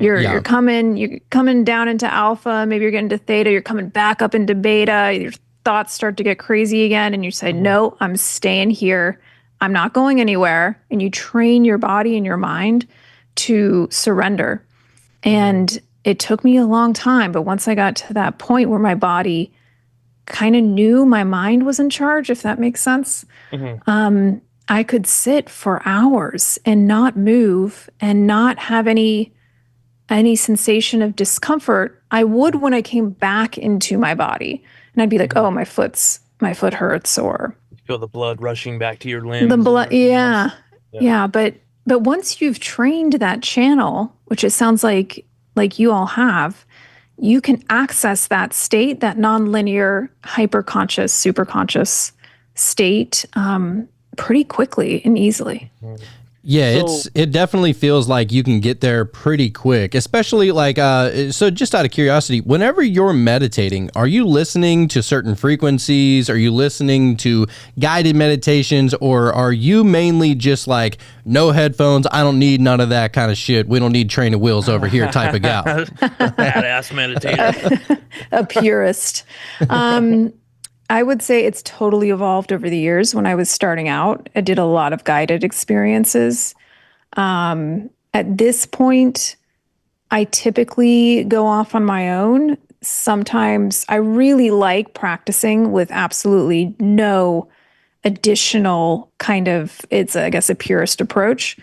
You're coming down into alpha, maybe you're getting to theta, you're coming back up into beta, your thoughts start to get crazy again, and you say, no, I'm staying here. I'm not going anywhere. And you train your body and your mind to surrender. And it took me a long time, but once I got to that point where my body kind of knew my mind was in charge, if that makes sense, I could sit for hours and not move and not have any sensation of discomfort. I would when I came back into my body, and I'd be like, "Oh, my foot hurts," or Feel the blood rushing back to your limbs. the blood. and everything Yeah, else. yeah. But once you've trained that channel, which it sounds like you all have, you can access that state, that nonlinear, hyperconscious, superconscious state, pretty quickly and easily. Yeah, So- it definitely feels like you can get there pretty quick, especially like so just out of curiosity, whenever you're meditating, are you listening to certain frequencies? Are you listening to guided meditations, or are you mainly just like no headphones, I don't need none of that kind of shit. We don't need training wheels over here type of gal. Badass meditator. A purist. I would say it's totally evolved over the years. When I was starting out, I did a lot of guided experiences. At this point, I typically go off on my own sometimes I really like practicing with absolutely no additional kind of, it's, I guess, a purist approach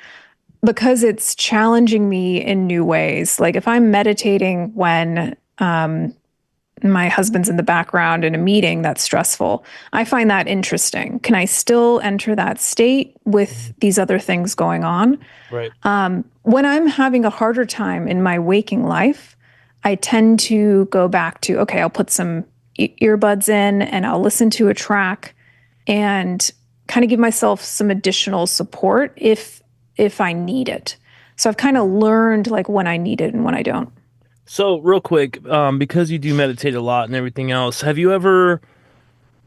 because it's challenging me in new ways. Like if I'm meditating when my husband's in the background in a meeting that's stressful, I find that interesting. Can I still enter that state with these other things going on? Right. When I'm having a harder time in my waking life, I tend to go back to, okay, I'll put some earbuds in and I'll listen to a track and kind of give myself some additional support if I need it. So I've kind of learned like when I need it and when I don't. So real quick, because you do meditate a lot and everything else, have you ever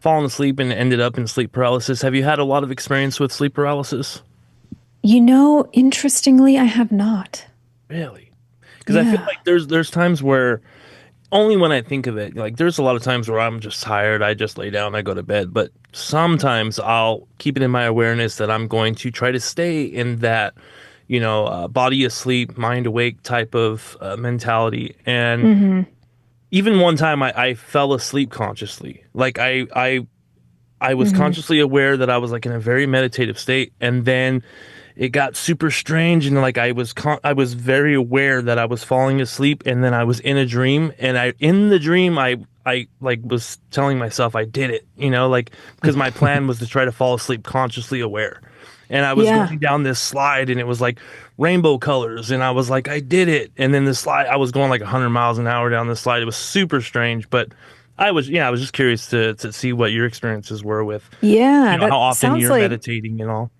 fallen asleep and ended up in sleep paralysis? Have you had a lot of experience with sleep paralysis? Interestingly, I have not. Really? Because I feel like there's times where only when I think of it, like there's a lot of times where I'm just tired, I just lay down, I go to bed. But sometimes I'll keep it in my awareness that I'm going to try to stay in that, body asleep, mind awake type of mentality. And even one time I fell asleep consciously. Like I was consciously aware that I was like in a very meditative state, and then it got super strange, and like I was very aware that I was falling asleep, and then I was in a dream, and in the dream I like was telling myself I did it, like because my plan was to try to fall asleep consciously aware. And I was going down this slide, and it was like rainbow colors, and I was like, I did it. And then the slide, I was going like 100 miles an hour down the slide. It was super strange, but I was just curious to see what your experiences were with, how often you're meditating and all.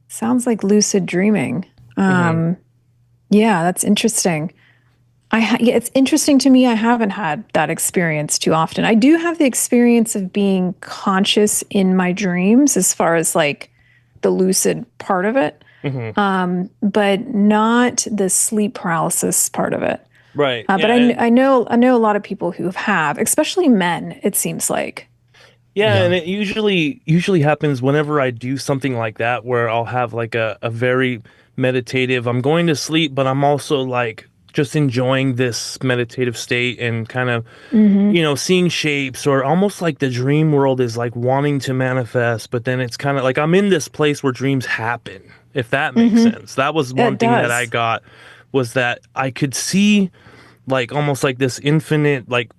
Sounds like lucid dreaming. Yeah, that's interesting. It's interesting to me. I haven't had that experience too often. I do have the experience of being conscious in my dreams as far as like the lucid part of it, but not the sleep paralysis part of it. Right. But I know a lot of people who have, especially men, it seems like. Yeah, and it usually happens whenever I do something like that, where I'll have like a very meditative, I'm going to sleep, but I'm also like just enjoying this meditative state and kind of, seeing shapes, or almost like the dream world is like wanting to manifest, but then it's kind of like I'm in this place where dreams happen, if that makes sense. That was one thing that I got, was that I could see like almost like this infinite, like,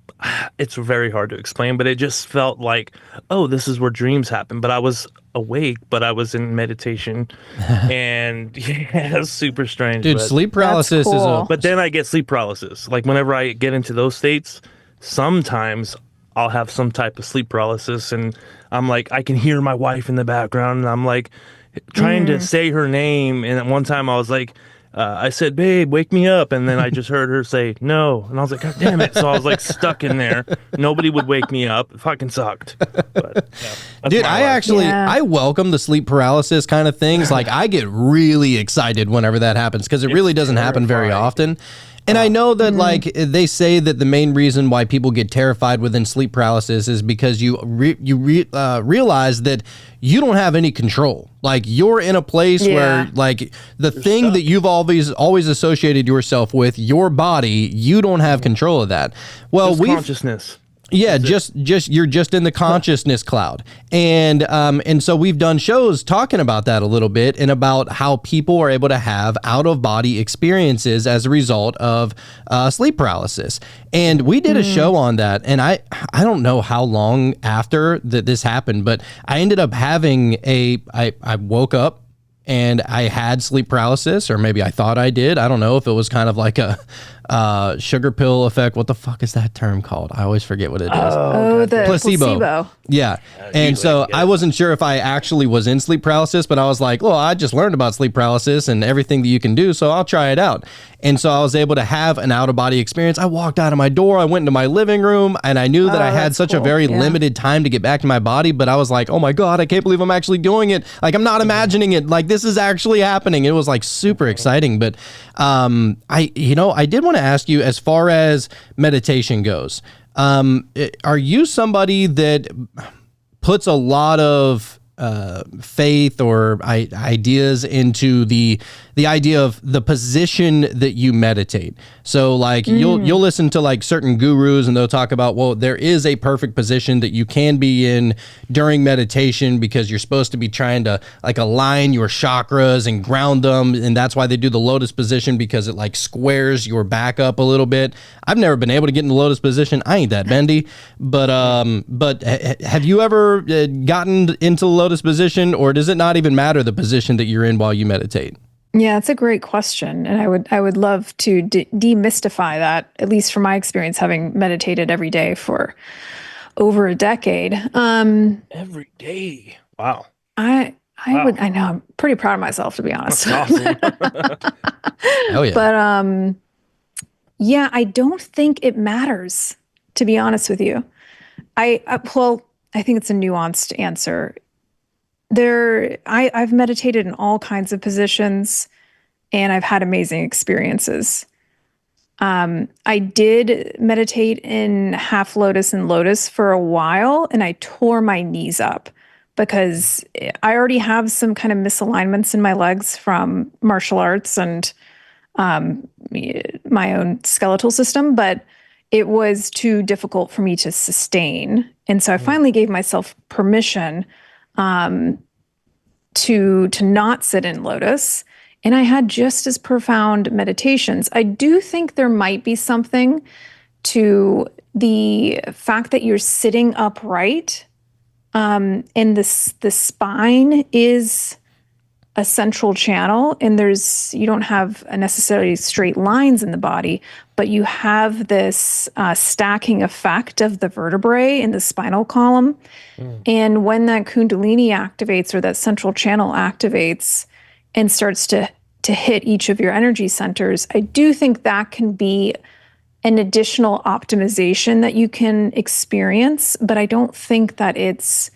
it's very hard to explain, but it just felt like, oh, this is where dreams happen. But I was awake, but I was in meditation, and yeah, it's super strange. Dude, sleep paralysis is a... But then I get sleep paralysis. Like whenever I get into those states, sometimes I'll have some type of sleep paralysis, and I'm like, I can hear my wife in the background, and I'm like trying to say her name. And at one time I was like, I said, babe, wake me up. And then I just heard her say, no. And I was like, God damn it. So I was like stuck in there. Nobody would wake me up. It fucking sucked. But, dude, I welcome the sleep paralysis kind of things. Like I get really excited whenever that happens, because it really doesn't happen very often. And I know that like they say that the main reason why people get terrified within sleep paralysis is because you realize that you don't have any control. Like you're in a place where like the thing that you've always associated yourself with, your body, you don't have control of that. Well, consciousness. Yeah, just you're just in the consciousness cloud. And so we've done shows talking about that a little bit, and about how people are able to have out of body experiences as a result of sleep paralysis. And we did a show on that, and I don't know how long after that this happened, but I ended up having I woke up and I had sleep paralysis, or maybe I thought I did. I don't know if it was kind of like a sugar pill effect. What the fuck is that term called? I always forget what it is. Oh, the placebo. Yeah. And so I wasn't sure if I actually was in sleep paralysis, but I was like, well, I just learned about sleep paralysis and everything that you can do, so I'll try it out. And so I was able to have an out-of-body experience. I walked out of my door, I went into my living room, and I knew that I had such a very limited time to get back to my body, but I was like, oh my God, I can't believe I'm actually doing it. Like, I'm not imagining it. Like, this is actually happening. It was like super exciting. But I did want to ask you, as far as meditation goes, are you somebody that puts a lot of faith or ideas into the the idea of the position that you meditate. So like you'll listen to like certain gurus and they'll talk about, well, there is a perfect position that you can be in during meditation because you're supposed to be trying to like align your chakras and ground them, and that's why they do the lotus position, because it like squares your back up a little bit. I've never been able to get in the lotus position. I ain't that bendy, but have you ever gotten into the lotus position, or does it not even matter the position that you're in while you meditate? Yeah, it's a great question, and I would love to demystify that, at least from my experience, having meditated every day for over a decade. Every day, wow. I know I'm pretty proud of myself, to be honest. That's awesome. Oh yeah. But yeah, I don't think it matters, to be honest with you. I think it's a nuanced answer. I've meditated in all kinds of positions, and I've had amazing experiences. I did meditate in half lotus and lotus for a while, and I tore my knees up because I already have some kind of misalignments in my legs from martial arts and my own skeletal system, but it was too difficult for me to sustain. And so I finally gave myself permission to not sit in lotus. And I had just as profound meditations. I do think there might be something to the fact that you're sitting upright, and the spine is a central channel, and you don't have necessarily straight lines in the body, but you have this stacking effect of the vertebrae in the spinal column. And when that kundalini activates, or that central channel activates and starts to hit each of your energy centers, I do think that can be an additional optimization that you can experience, but I don't think that it's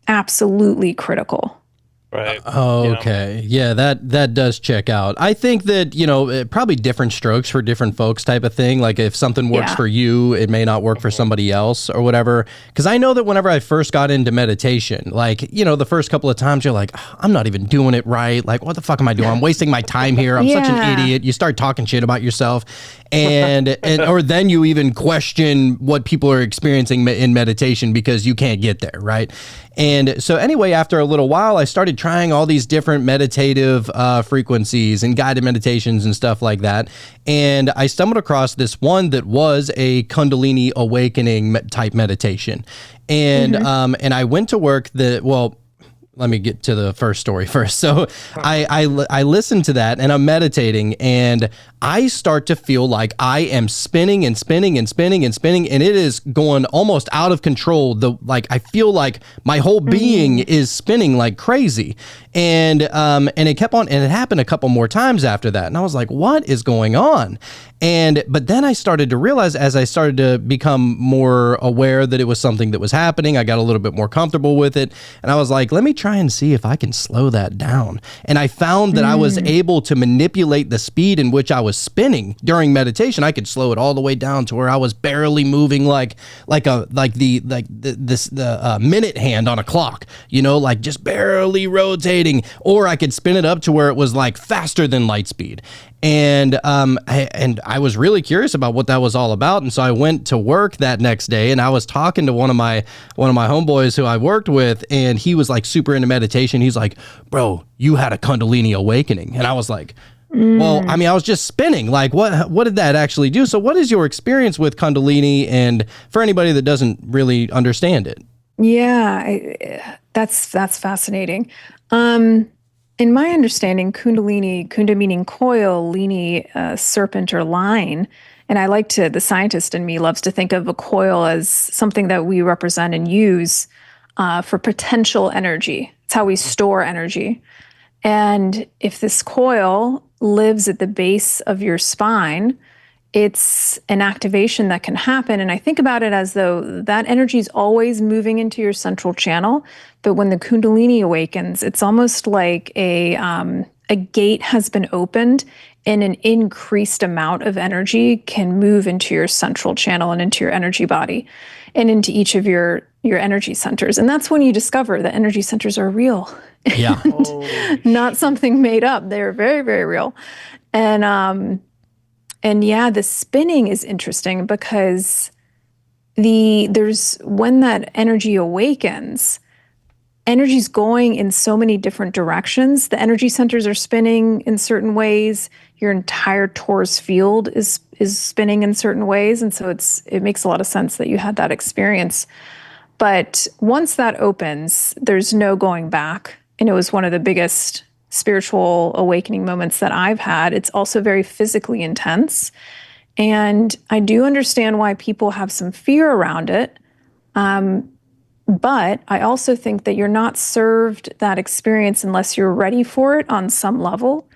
absolutely critical. Right. Okay. Yeah, that does check out. I think that, probably different strokes for different folks type of thing. Like if something works for you, it may not work for somebody else or whatever. Because I know that whenever I first got into meditation, like, the first couple of times you're like, I'm not even doing it right. Like, what the fuck am I doing? I'm wasting my time here. I'm such an idiot. You start talking shit about yourself. Or then you even question what people are experiencing in meditation because you can't get there, right? And so anyway, after a little while, I started trying all these different meditative frequencies and guided meditations and stuff like that. And I stumbled across this one that was a Kundalini awakening type meditation. And and I went to work let me get to the first story first. So I listen to that and I'm meditating and I start to feel like I am spinning and spinning and spinning and spinning, and it is going almost out of control. I feel like my whole being is spinning like crazy. And it kept on, and it happened a couple more times after that. And I was like, what is going on? But then I started to realize, as I started to become more aware that it was something that was happening, I got a little bit more comfortable with it. And I was like, let me try and see if I can slow that down. And I found that I was able to manipulate the speed in which I was spinning during meditation. I could slow it all the way down to where I was barely moving the minute hand on a clock, like just barely rotating, or I could spin it up to where it was like faster than light speed. And I was really curious about what that was all about. And so I went to work that next day and I was talking to one of my homeboys who I worked with, and he was like super into meditation. He's like, bro, you had a Kundalini awakening. And I was like, well, I mean, I was just spinning. Like, what did that actually do? So what is your experience with Kundalini, and for anybody that doesn't really understand it? Yeah, that's fascinating. In my understanding, kunda meaning coil, lini, serpent or line. And the scientist in me loves to think of a coil as something that we represent and use for potential energy. It's how we store energy. And if this coil lives at the base of your spine, it's an activation that can happen. And I think about it as though that energy is always moving into your central channel. But when the Kundalini awakens, it's almost like a gate has been opened and an increased amount of energy can move into your central channel and into your energy body and into each of your energy centers. And that's when you discover that energy centers are real. Yeah. Not something made up. They're very, very real. And yeah, the spinning is interesting because there's when that energy awakens, energy's going in so many different directions. The energy centers are spinning in certain ways. Your entire torus field is spinning in certain ways. And so it makes a lot of sense that you had that experience. But once that opens, there's no going back. And it was one of the biggest spiritual awakening moments that I've had. It's also very physically intense. And I do understand why people have some fear around it. But I also think that you're not served that experience unless you're ready for it on some level.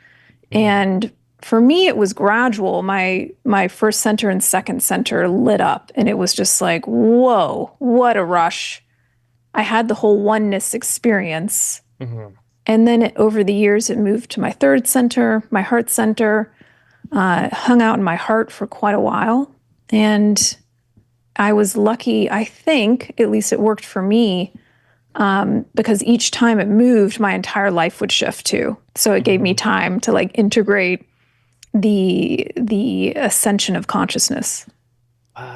And for me, it was gradual. My first center and second center lit up, and it was just like, whoa, what a rush. I had the whole oneness experience. Mm-hmm. And then over the years, it moved to my third center, my heart center, hung out in my heart for quite a while. And I was lucky, I think, at least it worked for me, because each time it moved, my entire life would shift too. So it gave me time to like integrate the ascension of consciousness.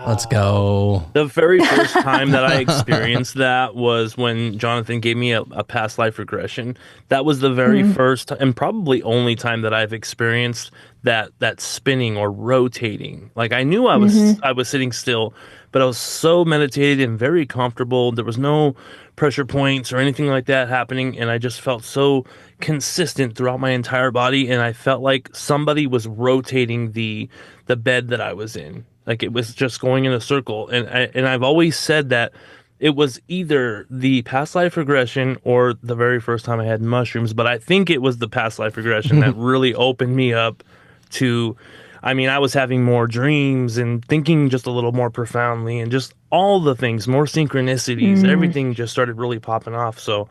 Let's go. The very first time that I experienced that was when Jonathan gave me a past life regression. That was the very first and probably only time that I've experienced that spinning or rotating. Like I knew I was sitting still, but I was so meditated and very comfortable. There was no pressure points or anything like that happening, and I just felt so consistent throughout my entire body, and I felt like somebody was rotating the bed that I was in. Like it was just going in a circle. And I've always said that it was either the past life regression or the very first time I had mushrooms. But I think it was the past life regression that really opened me up to, I mean, I was having more dreams and thinking just a little more profoundly and just all the things, more synchronicities, everything just started really popping off. So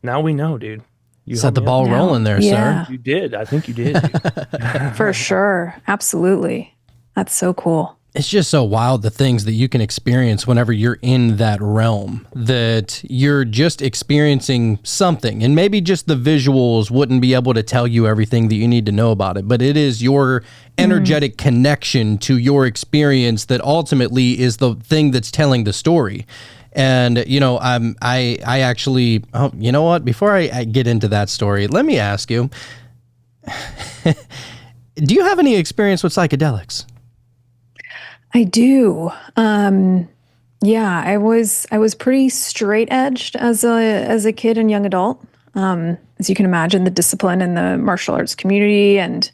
now we know, dude. You set the ball rolling there, sir. You did. I think you did. For sure. Absolutely. That's so cool. It's just so wild, the things that you can experience whenever you're in that realm, that you're just experiencing something. And maybe just the visuals wouldn't be able to tell you everything that you need to know about it, but it is your energetic connection to your experience that ultimately is the thing that's telling the story. And, you know, I actually, you know what, before I get into that story, let me ask you, do you have any experience with psychedelics? I do. Yeah, I was pretty straight edged as a kid and young adult. As you can imagine, the discipline in the martial arts community and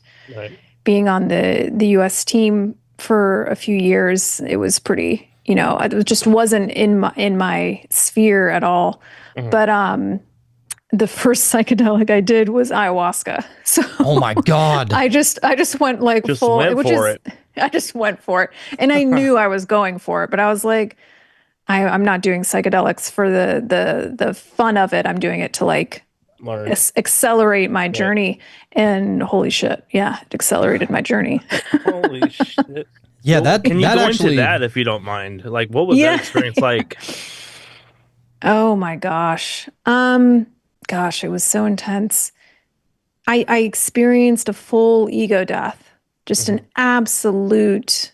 being on the U.S. team for a few years, it was pretty, you know, it just wasn't in my sphere at all. But the first psychedelic I did was ayahuasca. So oh my God. I just went like just full went for it. I just went for it. And I knew I was going for it, but I was like, I'm not doing psychedelics for the fun of it. I'm doing it to like accelerate my journey. And holy shit. Yeah, it accelerated my journey. Holy shit. Yeah, well, can you that go actually, into that if you don't mind? Like, what was that experience like? Oh my gosh. It was so intense. I experienced a full ego death. Just an absolute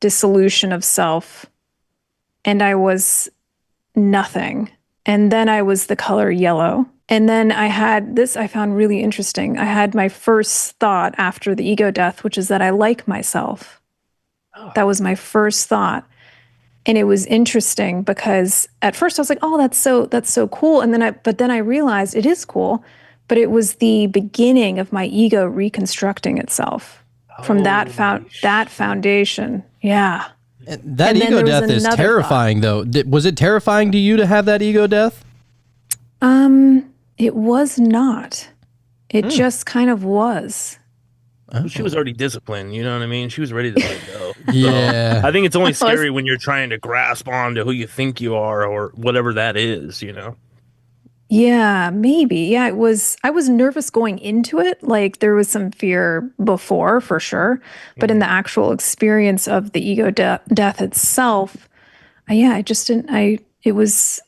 dissolution of self. And I was nothing. And then I was the color yellow. And then I had this I found really interesting. I had my first thought after the ego death, which is that I like myself. That was my first thought. And it was interesting because at first I was like, oh, that's so cool. And then I realized it is cool, but it was the beginning of my ego reconstructing itself. From that foundation. Yeah. That ego death is terrifying, though. Was it terrifying to you to have that ego death? It was not. It just kind of was. She was already disciplined, you know what I mean? She was ready to let go. Yeah. So I think it's only scary when you're trying to grasp on to who you think you are or whatever that is, you know? Yeah, maybe. Yeah, it was, I was nervous going into it. Like there was some fear before for sure, but in the actual experience of the death itself, yeah, I just didn't, it was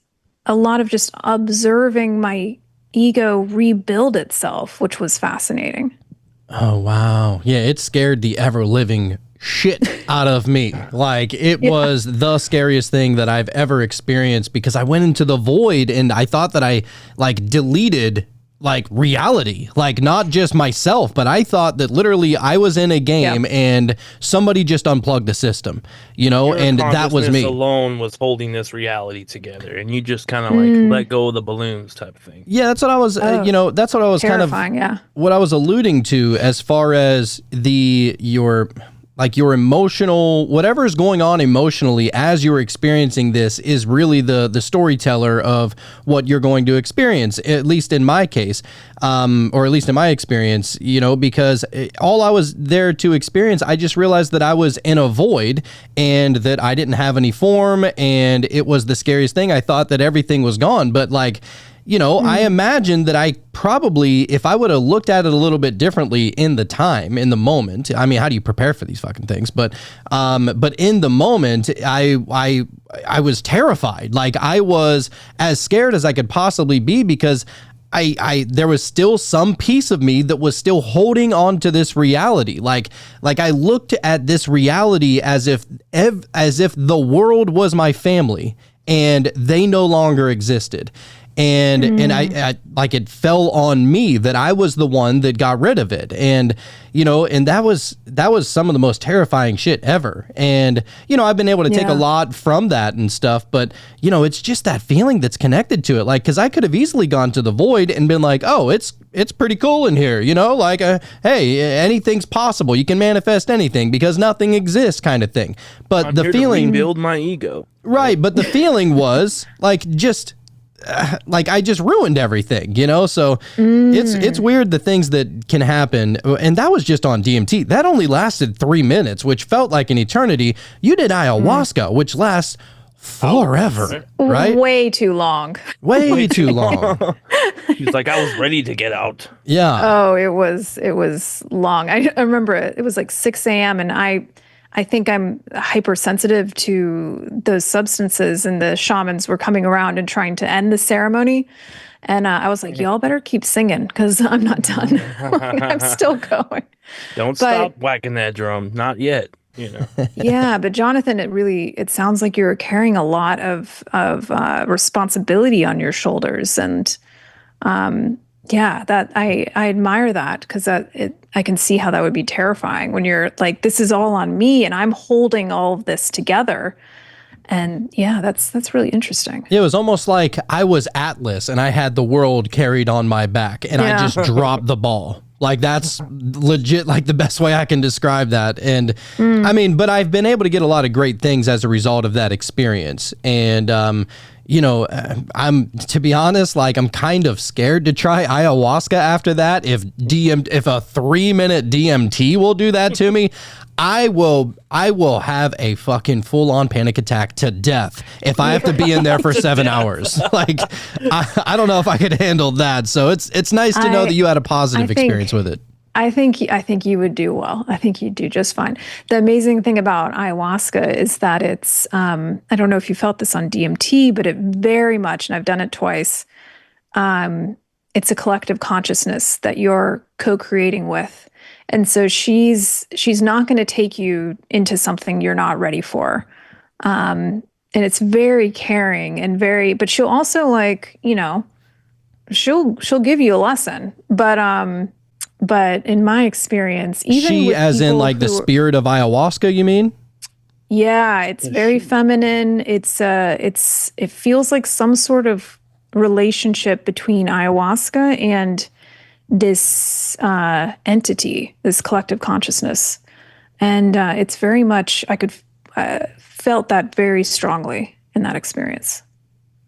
a lot of just observing my ego rebuild itself, which was fascinating. Oh, wow. Yeah, it scared the ever living shit out of me. Like, it was the scariest thing that I've ever experienced because I went into the void and I thought that I like deleted like reality, like not just myself, but I thought that literally I was in a game and somebody just unplugged the system, you know, and that was me. Alone was holding this reality together, and you just kind of like let go of the balloons type of thing. Yeah, that's what I was, you know, that's what I was what I was alluding to as far as your emotional, whatever is going on emotionally as you're experiencing this is really the storyteller of what you're going to experience, at least in my case, or at least in my experience, you know, because all I was there to experience, I just realized that I was in a void and that I didn't have any form, and it was the scariest thing. I thought that everything was gone, but like, you know, I imagine that I probably, if I would have looked at it a little bit differently in the time, in the moment, I mean, how do you prepare for these fucking things? But in the moment, I was terrified. Like I was as scared as I could possibly be because there was still some piece of me that was still holding on to this reality. Like I looked at this reality as if the world was my family and they no longer existed. And I like it fell on me that I was the one that got rid of it. And, you know, and that was some of the most terrifying shit ever. And, you know, I've been able to take a lot from that and stuff, but, you know, it's just that feeling that's connected to it. Like, cause I could have easily gone to the void and been like, oh, it's pretty cool in here, you know, like, hey, anything's possible. You can manifest anything because nothing exists kind of thing. But I'm the here feeling, to rebuild my ego. Right. But the feeling was like, just, like I just ruined everything, you know? So it's weird the things that can happen. And that was just on DMT. That only lasted 3 minutes, which felt like an eternity. You did ayahuasca, which lasts forever, right? Way too long. Way too long. He's like, I was ready to get out. Yeah. Oh, it was long. I remember it was like 6 a.m. and I think I'm hypersensitive to those substances, and the shamans were coming around and trying to end the ceremony. And I was like, y'all better keep singing because I'm not done. Like, I'm still going. Don't stop whacking that drum. Not yet, you know. Yeah, but Jonathan, it sounds like you're carrying a lot of responsibility on your shoulders. And yeah, that I admire that because I can see how that would be terrifying when you're like, this is all on me and I'm holding all of this together. And yeah, that's really interesting. It was almost like I was Atlas and I had the world carried on my back and I just dropped the ball. Like that's legit, like the best way I can describe that. And I mean, but I've been able to get a lot of great things as a result of that experience. And, you know, to be honest, like I'm kind of scared to try ayahuasca after that. If a 3-minute DMT will do that to me, I will have a fucking full-on panic attack to death if I have to be in there for 7 hours. Like, I don't know if I could handle that. So it's nice to know that you had a positive experience with it. I think you would do well. I think you'd do just fine. The amazing thing about ayahuasca is that it's, I don't know if you felt this on DMT, but it very much, and I've done it twice, it's a collective consciousness that you're co-creating with. And so she's not going to take you into something you're not ready for. And it's very caring and but she'll also like, you know, she'll give you a lesson, but in my experience, even she as in like the spirit of ayahuasca, you mean? Yeah, it's very feminine. It feels like some sort of relationship between ayahuasca and this entity, this collective consciousness. And it's very much, I could felt that very strongly in that experience.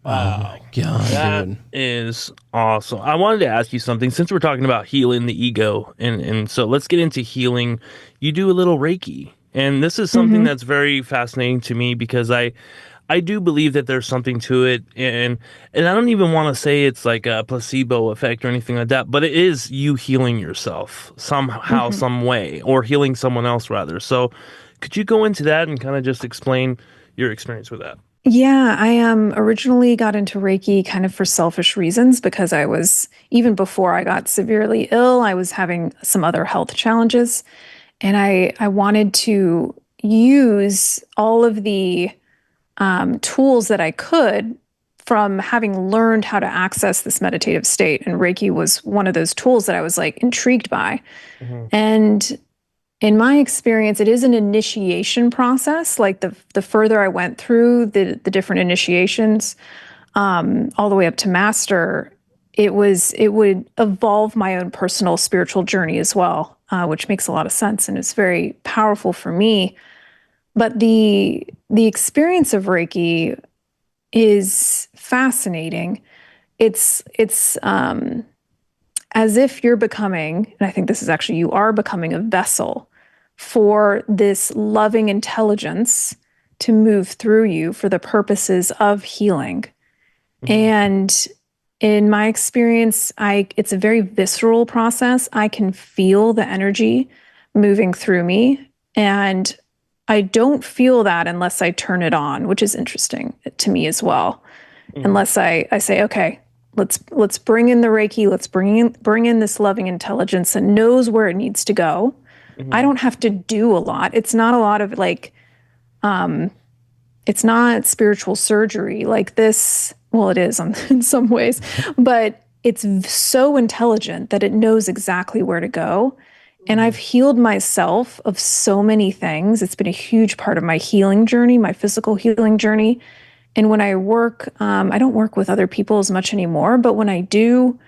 Wow. Oh my God, that dude. is awesome. I wanted to ask you something since we're talking about healing the ego. And so let's get into healing. You do a little Reiki. And this is something that's very fascinating to me because I do believe that there's something to it, and I don't even want to say it's like a placebo effect or anything like that, but it is you healing yourself somehow, some way, or healing someone else rather. So, could you go into that and kind of just explain your experience with that? Yeah, I originally got into Reiki kind of for selfish reasons because I was, even before I got severely ill, I was having some other health challenges. And I wanted to use all of the tools that I could from having learned how to access this meditative state. And Reiki was one of those tools that I was like intrigued by. Hmm. And in my experience, it is an initiation process. Like the further I went through the different initiations, all the way up to master, it would evolve my own personal spiritual journey as well, which makes a lot of sense and it's very powerful for me. But the experience of Reiki is fascinating. It's as if you're becoming, and I think this is actually, you are becoming a vessel for this loving intelligence to move through you for the purposes of healing. And in my experience, it's a very visceral process. I can feel the energy moving through me, and I don't feel that unless I turn it on, which is interesting to me as well. Unless I say, okay, let's bring in the Reiki, let's bring in this loving intelligence that knows where it needs to go. I don't have to do a lot. It's not a lot of like, it's not spiritual surgery like this. Well, it is in some ways, but it's so intelligent that it knows exactly where to go. And I've healed myself of so many things. It's been a huge part of my healing journey, my physical healing journey. And when I work, I don't work with other people as much anymore, but when I do,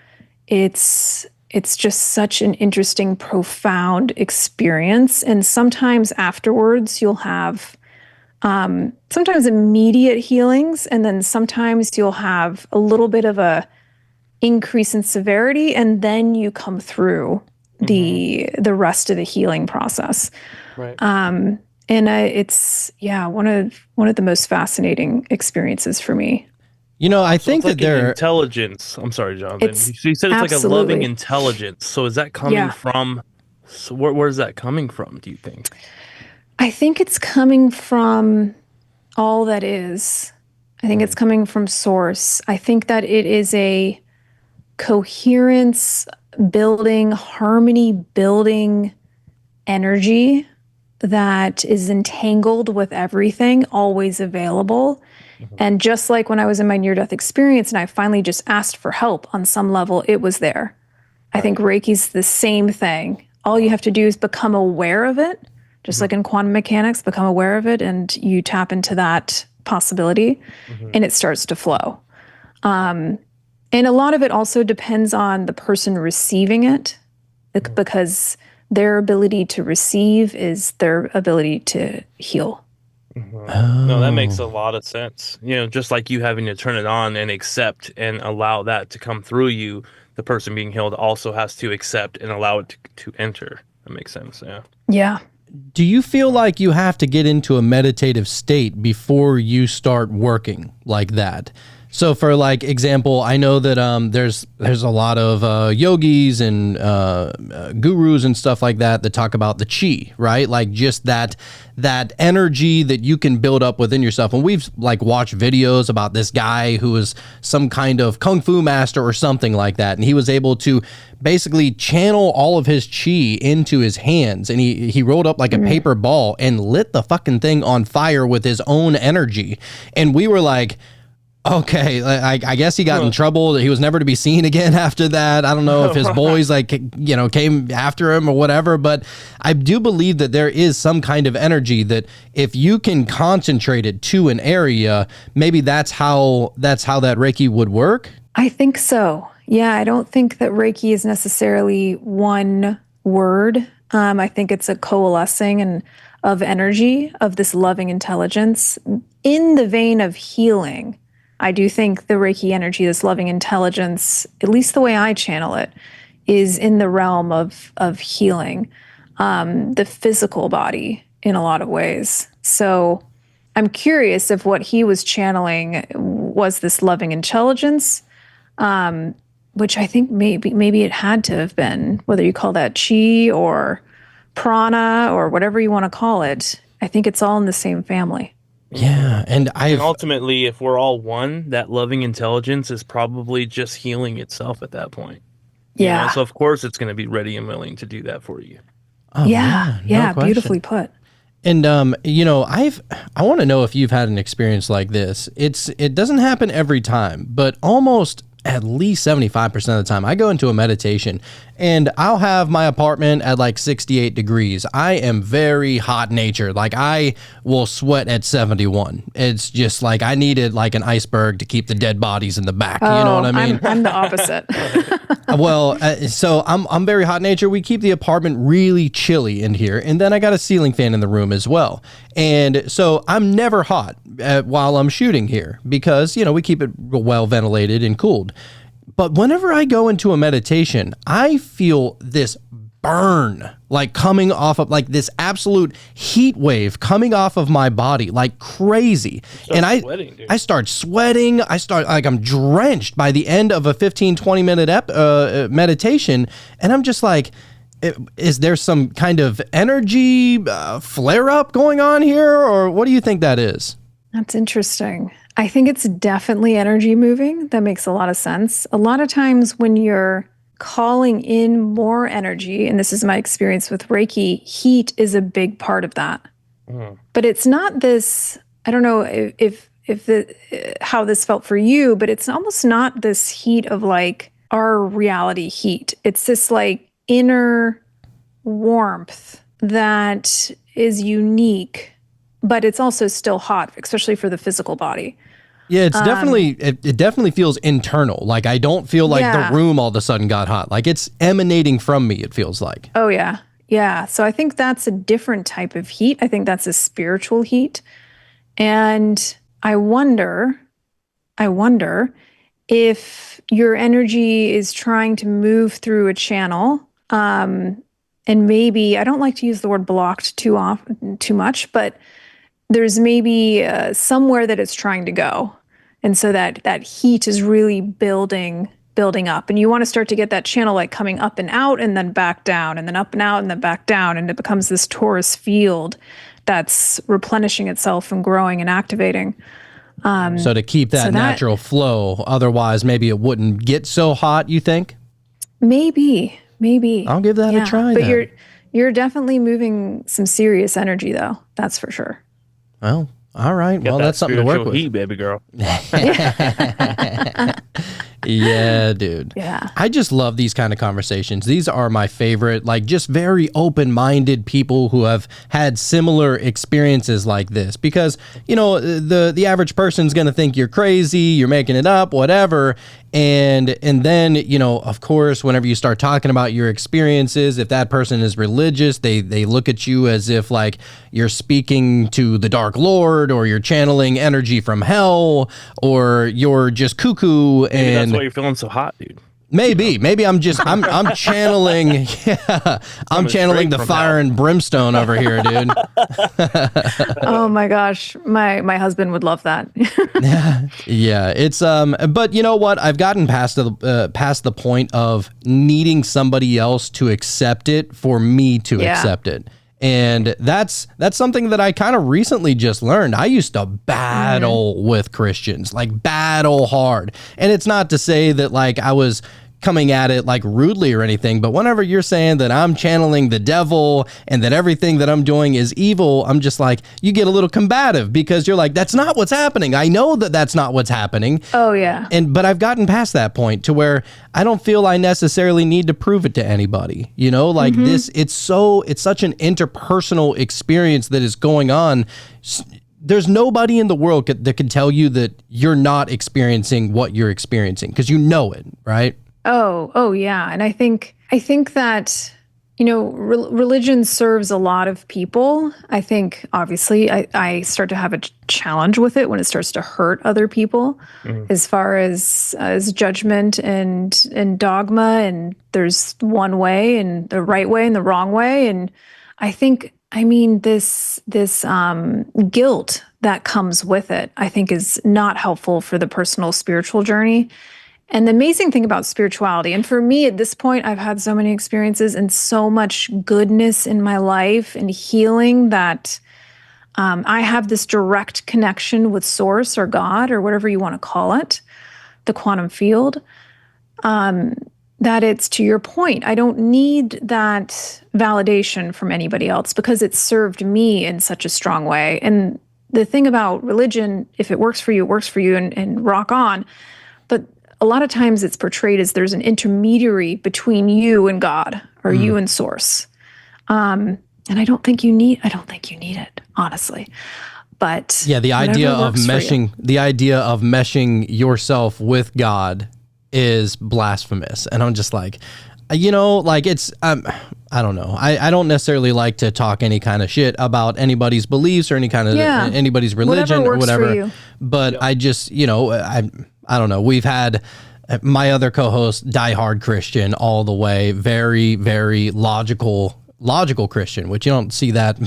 it's just such an interesting, profound experience. And sometimes afterwards, you'll have sometimes immediate healings, and then sometimes you'll have a little bit of a increase in severity, and then you come through the rest of the healing process. Right. And it's one of the most fascinating experiences for me. I So think it's like that an there. intelligence. I'm sorry, Jonathan. It's So you said it's like a loving absolutely. intelligence. So is that coming Yeah. from? So where's that coming from? Do you think? I think it's coming from all that is. I think it's coming from source. I think that it is a coherence building, harmony building energy that is entangled with everything, always available. And just like when I was in my near-death experience and I finally just asked for help on some level, it was there. I think Reiki's the same thing. All you have to do is become aware of it, just like in quantum mechanics, become aware of it, and you tap into that possibility, and it starts to flow. And a lot of it also depends on the person receiving it, because their ability to receive is their ability to heal. No, that makes a lot of sense. Just like you having to turn it on and accept and allow that to come through you, the person being healed also has to accept and allow it to enter. That makes sense. Yeah. Yeah. Do you feel like you have to get into a meditative state before you start working like that? So for like example, I know that there's a lot of yogis and gurus and stuff like that talk about the chi, right? Like just that energy that you can build up within yourself. And we've like watched videos about this guy who was some kind of kung fu master or something like that, and he was able to basically channel all of his chi into his hands, and he rolled up like a paper ball and lit the fucking thing on fire with his own energy. And we were like, okay, I guess he got in trouble. He was never to be seen again after that. I don't know if his boys came after him or whatever, but I do believe that there is some kind of energy that if you can concentrate it to an area, maybe that's how that Reiki would work. I think so. Yeah, I don't think that Reiki is necessarily one word. I think it's a coalescing of energy, of this loving intelligence in the vein of healing. I do think the Reiki energy, this loving intelligence, at least the way I channel it, is in the realm of healing the physical body in a lot of ways. So I'm curious if what he was channeling was this loving intelligence, which I think maybe it had to have been, whether you call that chi or prana or whatever you want to call it. I think it's all in the same family. Yeah, and ultimately, if we're all one, that loving intelligence is probably just healing itself at that point. Yeah. So of course it's going to be ready and willing to do that for you. Oh, yeah, no question. beautifully put. And I want to know if you've had an experience like this. It doesn't happen every time, but almost at least 75% of the time I go into a meditation and I'll have my apartment at like 68 degrees. I am very hot natured. Like I will sweat at 71. It's just like I needed like an iceberg to keep the dead bodies in the back. You know what I mean? I'm the opposite. Well, so I'm very hot natured. We keep the apartment really chilly in here. And then I got a ceiling fan in the room as well. And so I'm never hot while I'm shooting here because, we keep it well ventilated and cooled. But whenever I go into a meditation, I feel this burn like coming off of like this absolute heat wave coming off of my body like crazy. And I start sweating. I start like I'm drenched by the end of a 15-20 minute meditation. And I'm just like, is there some kind of energy flare up going on here? Or what do you think that is? That's interesting. I think it's definitely energy moving. That makes a lot of sense. A lot of times when you're calling in more energy, and this is my experience with Reiki, heat is a big part of that. But it's not this, I don't know how this felt for you, but it's almost not this heat of like our reality heat. It's this like inner warmth that is unique, but it's also still hot, especially for the physical body. Yeah, it's definitely, it definitely feels internal. Like I don't feel like the room all of a sudden got hot. Like it's emanating from me, it feels like. Oh yeah. Yeah. So I think that's a different type of heat. I think that's a spiritual heat. And I wonder if your energy is trying to move through a channel, and maybe, I don't like to use the word blocked too much, but there's maybe somewhere that it's trying to go. And so that heat is really building up. And you want to start to get that channel like coming up and out and then back down and then up and out and then back down. And it becomes this torus field that's replenishing itself and growing and activating. So to keep that natural flow, otherwise maybe it wouldn't get so hot, you think? Maybe. I'll give that a try. But you're definitely moving some serious energy though. That's for sure. Well, all right. Well, that's something to work with. Heat, baby girl. Yeah, dude. Yeah. I just love these kind of conversations. These are my favorite, like just very open-minded people who have had similar experiences like this because, the average person's going to think you're crazy, you're making it up, whatever. And then, of course, whenever you start talking about your experiences, if that person is religious, they look at you as if like you're speaking to the Dark Lord or you're channeling energy from hell or you're just cuckoo. Maybe that's why you're feeling so hot, dude. Maybe I'm channeling, I'm channeling the fire and brimstone over here, dude. Oh my gosh. My husband would love that. Yeah, it's, but you know what? I've gotten past the point of needing somebody else to accept it for me to accept it. And that's something that I kind of recently just learned. I used to battle with Christians, like battle hard. And it's not to say that like I was coming at it like rudely or anything, but whenever you're saying that I'm channeling the devil and that everything that I'm doing is evil, I'm just like, you get a little combative because you're like, that's not what's happening. I know that that's not what's happening. Oh yeah. But I've gotten past that point to where I don't feel I necessarily need to prove it to anybody, like this, it's such an interpersonal experience that is going on. There's nobody in the world that can tell you that you're not experiencing what you're experiencing because you know it, right? Oh yeah. And I think that, religion serves a lot of people. I think obviously I start to have a challenge with it when it starts to hurt other people as far as judgment and dogma. And there's one way and the right way and the wrong way. And I think I mean, this guilt that comes with it, I think, is not helpful for the personal spiritual journey. And the amazing thing about spirituality, and for me at this point, I've had so many experiences and so much goodness in my life and healing that I have this direct connection with Source or God or whatever you want to call it, the quantum field. That it's, to your point, I don't need that validation from anybody else because it served me in such a strong way. And the thing about religion, if it works for you, it works for you, and rock on. But a lot of times it's portrayed as there's an intermediary between you and God or you and Source. And I don't think you need it, honestly. But yeah, the idea of meshing yourself with God is blasphemous. And I'm just like, it's, I don't know. I don't necessarily like to talk any kind of shit about anybody's beliefs or any kind of anybody's religion or whatever. But I just, I don't know. We've had my other co-host, diehard Christian all the way, very, very logical Christian, which you don't see that,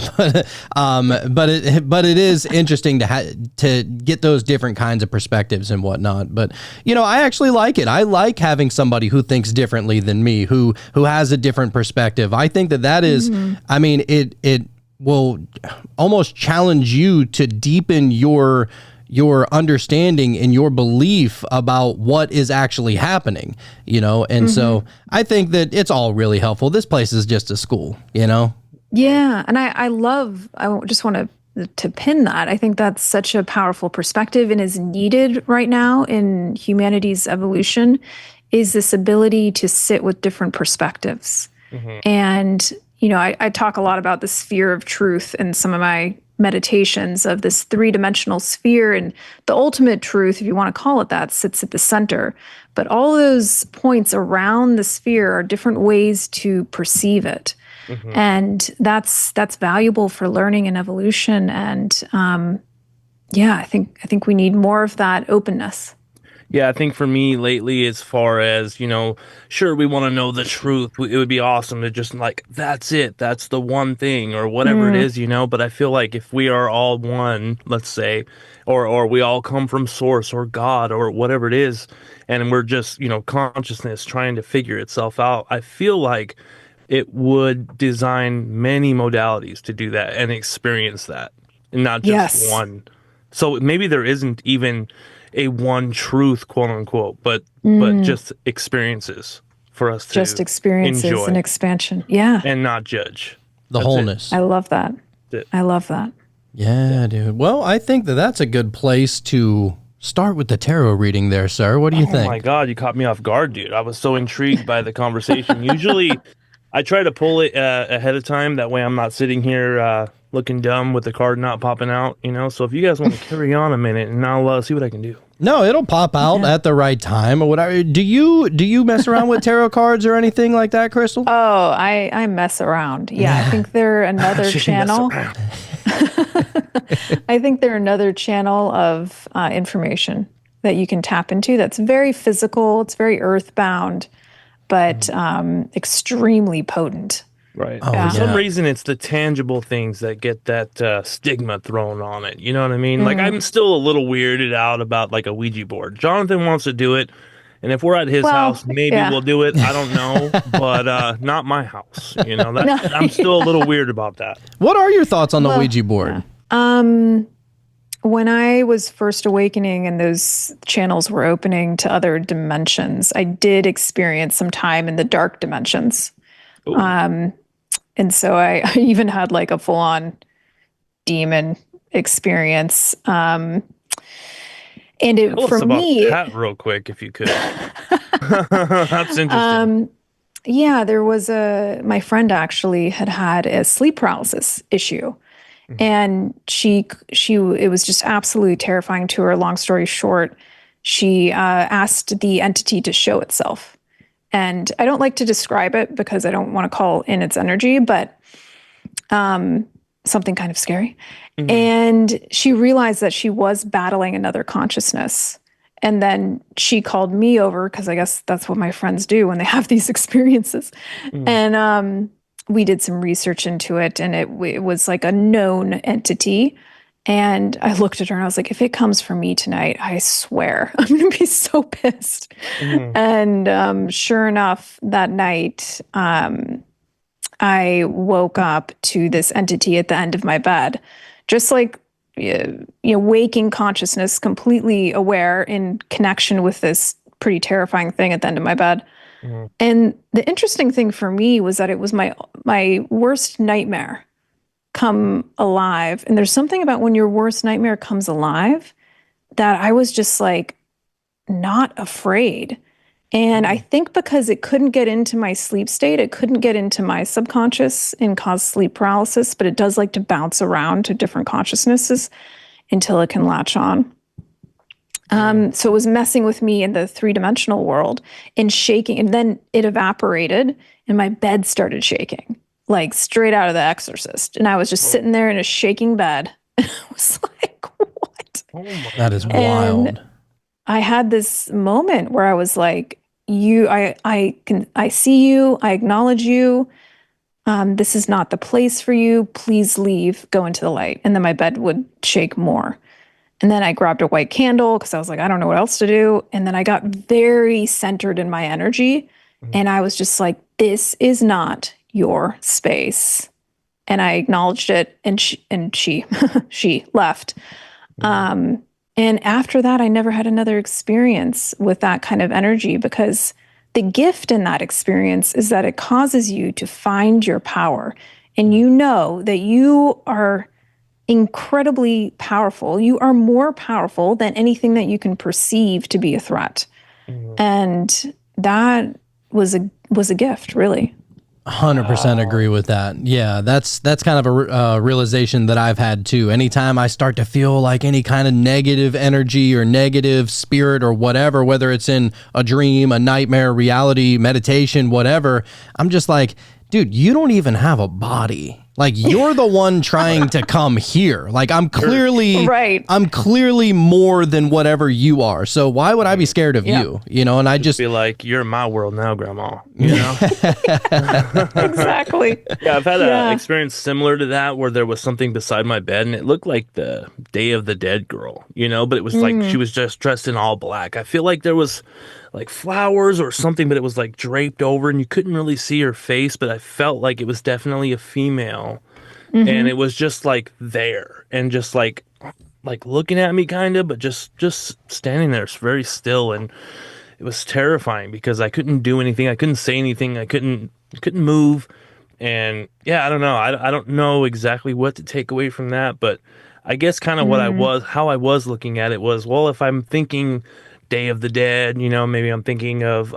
but it is interesting to get those different kinds of perspectives and whatnot. But I actually like it. I like having somebody who thinks differently than me, who has a different perspective. I think that is, I mean, it will almost challenge you to deepen your understanding and your belief about what is actually happening, and so I think that it's all really helpful. This place is just a school, Yeah. And I just want to pin that. I think that's such a powerful perspective and is needed right now in humanity's evolution, is this ability to sit with different perspectives. And, I talk a lot about the sphere of truth in some of my meditations, of this three-dimensional sphere, and the ultimate truth, if you want to call it that, sits at the center. But all those points around the sphere are different ways to perceive it. And that's valuable for learning and evolution. And I think we need more of that openness. Yeah, I think for me lately, as far as, sure, we want to know the truth. It would be awesome to just that's it. That's the one thing or whatever it is, But I feel like if we are all one, let's say, or we all come from Source or God or whatever it is, and we're just, consciousness trying to figure itself out, I feel like it would design many modalities to do that and experience that, and not just one. So maybe there isn't even a one truth, quote unquote, but just experiences for us to just experiences enjoy and expansion. Yeah. And not judge. That's wholeness. I love that. I love that. Yeah, dude. Well, I think that's a good place to start with the tarot reading there, sir. What do you think? Oh my God, you caught me off guard, dude. I was so intrigued by the conversation. Usually I try to pull it ahead of time. That way I'm not sitting here looking dumb with the card not popping out, So if you guys want to carry on a minute, and I'll see what I can do. No, it'll pop out at the right time or whatever. Do you mess around with tarot cards or anything like that, Crystal? Oh, I mess around. Yeah, I think they're another channel. I think they're another channel of information that you can tap into that's very physical. It's very earthbound, but extremely potent. Right. For some reason, it's the tangible things that get that stigma thrown on it. You know what I mean? Like, I'm still a little weirded out about a Ouija board. Jonathan wants to do it, and if we're at his house, maybe we'll do it. I don't know, but not my house. I'm still a little weird about that. What are your thoughts on the Ouija board? When I was first awakening and those channels were opening to other dimensions, I did experience some time in the dark dimensions. And so I even had a full-on demon experience. And Tell us about that real quick, if you could. That's interesting. There was my friend actually had a sleep paralysis issue. And it was just absolutely terrifying to her. Long story short, she asked the entity to show itself. And I don't like to describe it because I don't want to call in its energy, but something kind of scary. And she realized that she was battling another consciousness. And then she called me over because I guess that's what my friends do when they have these experiences. And we did some research into it, and it was like a known entity. And I looked at her and I was like, if it comes for me tonight, I swear I'm going to be so pissed. Mhm. And sure enough, that night, I woke up to this entity at the end of my bed, just like, waking consciousness, completely aware in connection with this pretty terrifying thing at the end of my bed. Mhm. And the interesting thing for me was that it was my worst nightmare come alive. And there's something about when your worst nightmare comes alive that I was just like not afraid. And I think because it couldn't get into my sleep state, it couldn't get into my subconscious and cause sleep paralysis, but it does like to bounce around to different consciousnesses until it can latch on. So it was messing with me in the three-dimensional world and shaking, and then it evaporated and my bed started shaking, like straight out of The Exorcist. And I was just sitting there in a shaking bed. I was like, what? Oh my That is God. wild. I had this moment where I was like, I see you, I acknowledge you. This is not the place for you. Please leave, go into the light. And then my bed would shake more. And then I grabbed a white candle because I was like, I don't know what else to do. And then I got very centered in my energy. And I was just like, this is not your space. And I acknowledged it, and she she left. And after that, I never had another experience with that kind of energy, because the gift in that experience is that it causes you to find your power. And you know that you are incredibly powerful. You are more powerful than anything that you can perceive to be a threat. And that was a gift, really. 100% agree with that. Yeah, that's kind of a realization that I've had too. Anytime I start to feel like any kind of negative energy or negative spirit or whatever, whether it's in a dream, a nightmare, reality, meditation, whatever, I'm just like, dude, you don't even have a body. Like, you're the one trying to come here. Like, I'm clearly Right. I'm clearly more than whatever you are. So why would I be scared of you? You know, and I just Be like, you're in my world now, Grandma. You know? Exactly. Yeah, I've had Yeah. an experience similar to that where there was something beside my bed and it looked like the Day of the Dead girl, you know, but it was like she was just dressed in all black. I feel like there was like flowers or something, but it was like draped over and you couldn't really see her face, but I felt like it was definitely a female. And it was just like there and just like looking at me kind of, but just standing there very still. And it was terrifying because I couldn't do anything. I couldn't say anything. I couldn't move. And yeah, I don't know. I don't know exactly what to take away from that, but I guess kind of how I was looking at it was, well, if I'm thinking Day of the Dead, you know, maybe I'm thinking of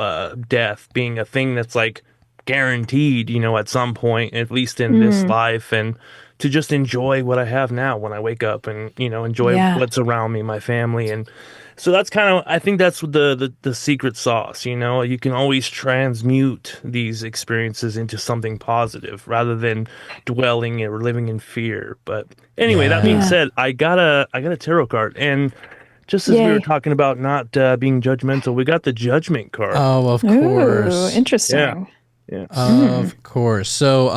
death being a thing that's like guaranteed, you know, at some point, at least in this life, and to just enjoy what I have now when I wake up and, you know, enjoy Yeah. what's around me, my family. And so that's kind of, I think that's the secret sauce, you know, you can always transmute these experiences into something positive rather than dwelling or living in fear. But anyway, that being Yeah. said, I got a tarot card, and just as we Yay. were talking about not being judgmental, we got the judgment card. oh, of Ooh, course. interesting. Yeah. Of course. So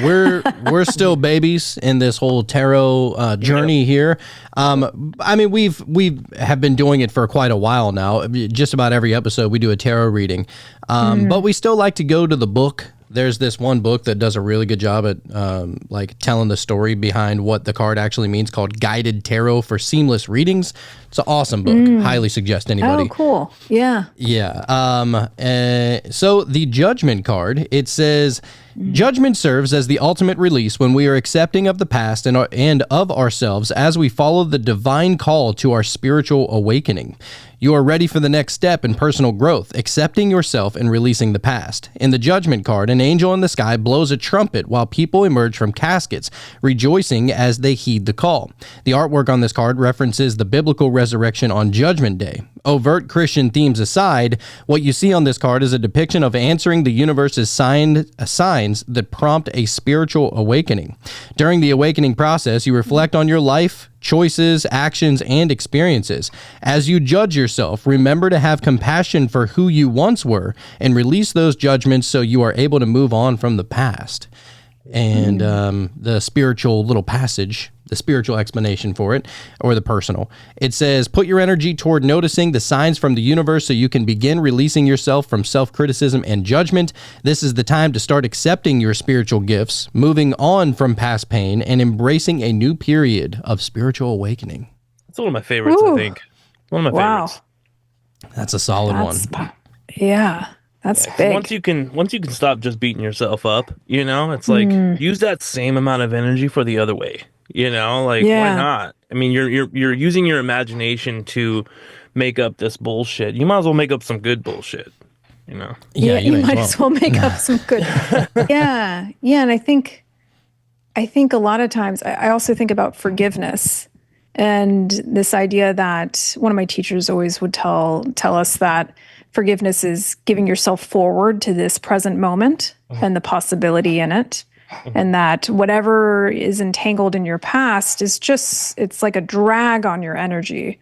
we're still babies in this whole tarot journey here. I mean, we have been doing it for quite a while now. Just about every episode we do a tarot reading, but we still like to go to the book. There's this one book that does a really good job at like telling the story behind what the card actually means, called Guided Tarot for Seamless Readings. It's an awesome book. Highly suggest anybody. Oh, cool. Yeah. Yeah. So the judgment card, it says, judgment serves as the ultimate release when we are accepting of the past and of ourselves as we follow the divine call to our spiritual awakening. You are ready for the next step in personal growth, accepting yourself and releasing the past. In the judgment card, an angel in the sky blows a trumpet while people emerge from caskets, rejoicing as they heed the call. The artwork on this card references the biblical resurrection on Judgment Day. Overt Christian themes aside, what you see on this card is a depiction of answering the universe's signs that prompt a spiritual awakening. During the awakening process, you reflect on your life, choices, actions, and experiences. As you judge yourself, remember to have compassion for who you once were and release those judgments so you are able to move on from the past. and the spiritual little passage, the spiritual explanation for it, or the personal. It says, put your energy toward noticing the signs from the universe so you can begin releasing yourself from self-criticism and judgment. This is the time to start accepting your spiritual gifts, moving on from past pain, and embracing a new period of spiritual awakening. That's one of my favorites, I think. One of my favorites. That's a solid one. Yeah. That's big. Once you can stop just beating yourself up, it's like use that same amount of energy for the other way. Why not? I mean, you're using your imagination to make up this bullshit. You might as well make up some good bullshit. Yeah, you might as well make up some good. Yeah, and I think a lot of times I also think about forgiveness and this idea that one of my teachers always would tell us that forgiveness is giving yourself forward to this present moment and the possibility in it. And that whatever is entangled in your past is it's like a drag on your energy.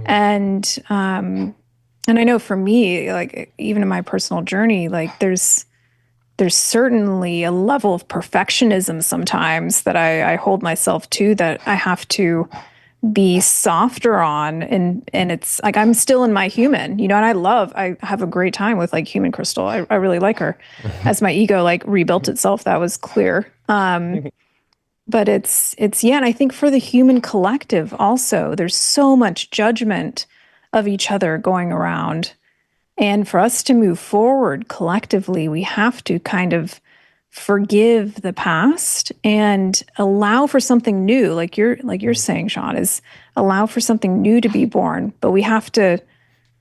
And I know for me, like even in my personal journey, like there's certainly a level of perfectionism sometimes that I hold myself to that I have to be softer on, and it's like I'm still in my human, and I have a great time with like human Crystal. I really like her. As my ego like rebuilt itself, that was clear. But it's and I think for the human collective also, there's so much judgment of each other going around, and for us to move forward collectively, we have to kind of forgive the past and allow for something new, like you're saying, Sean, is allow for something new to be born. But we have to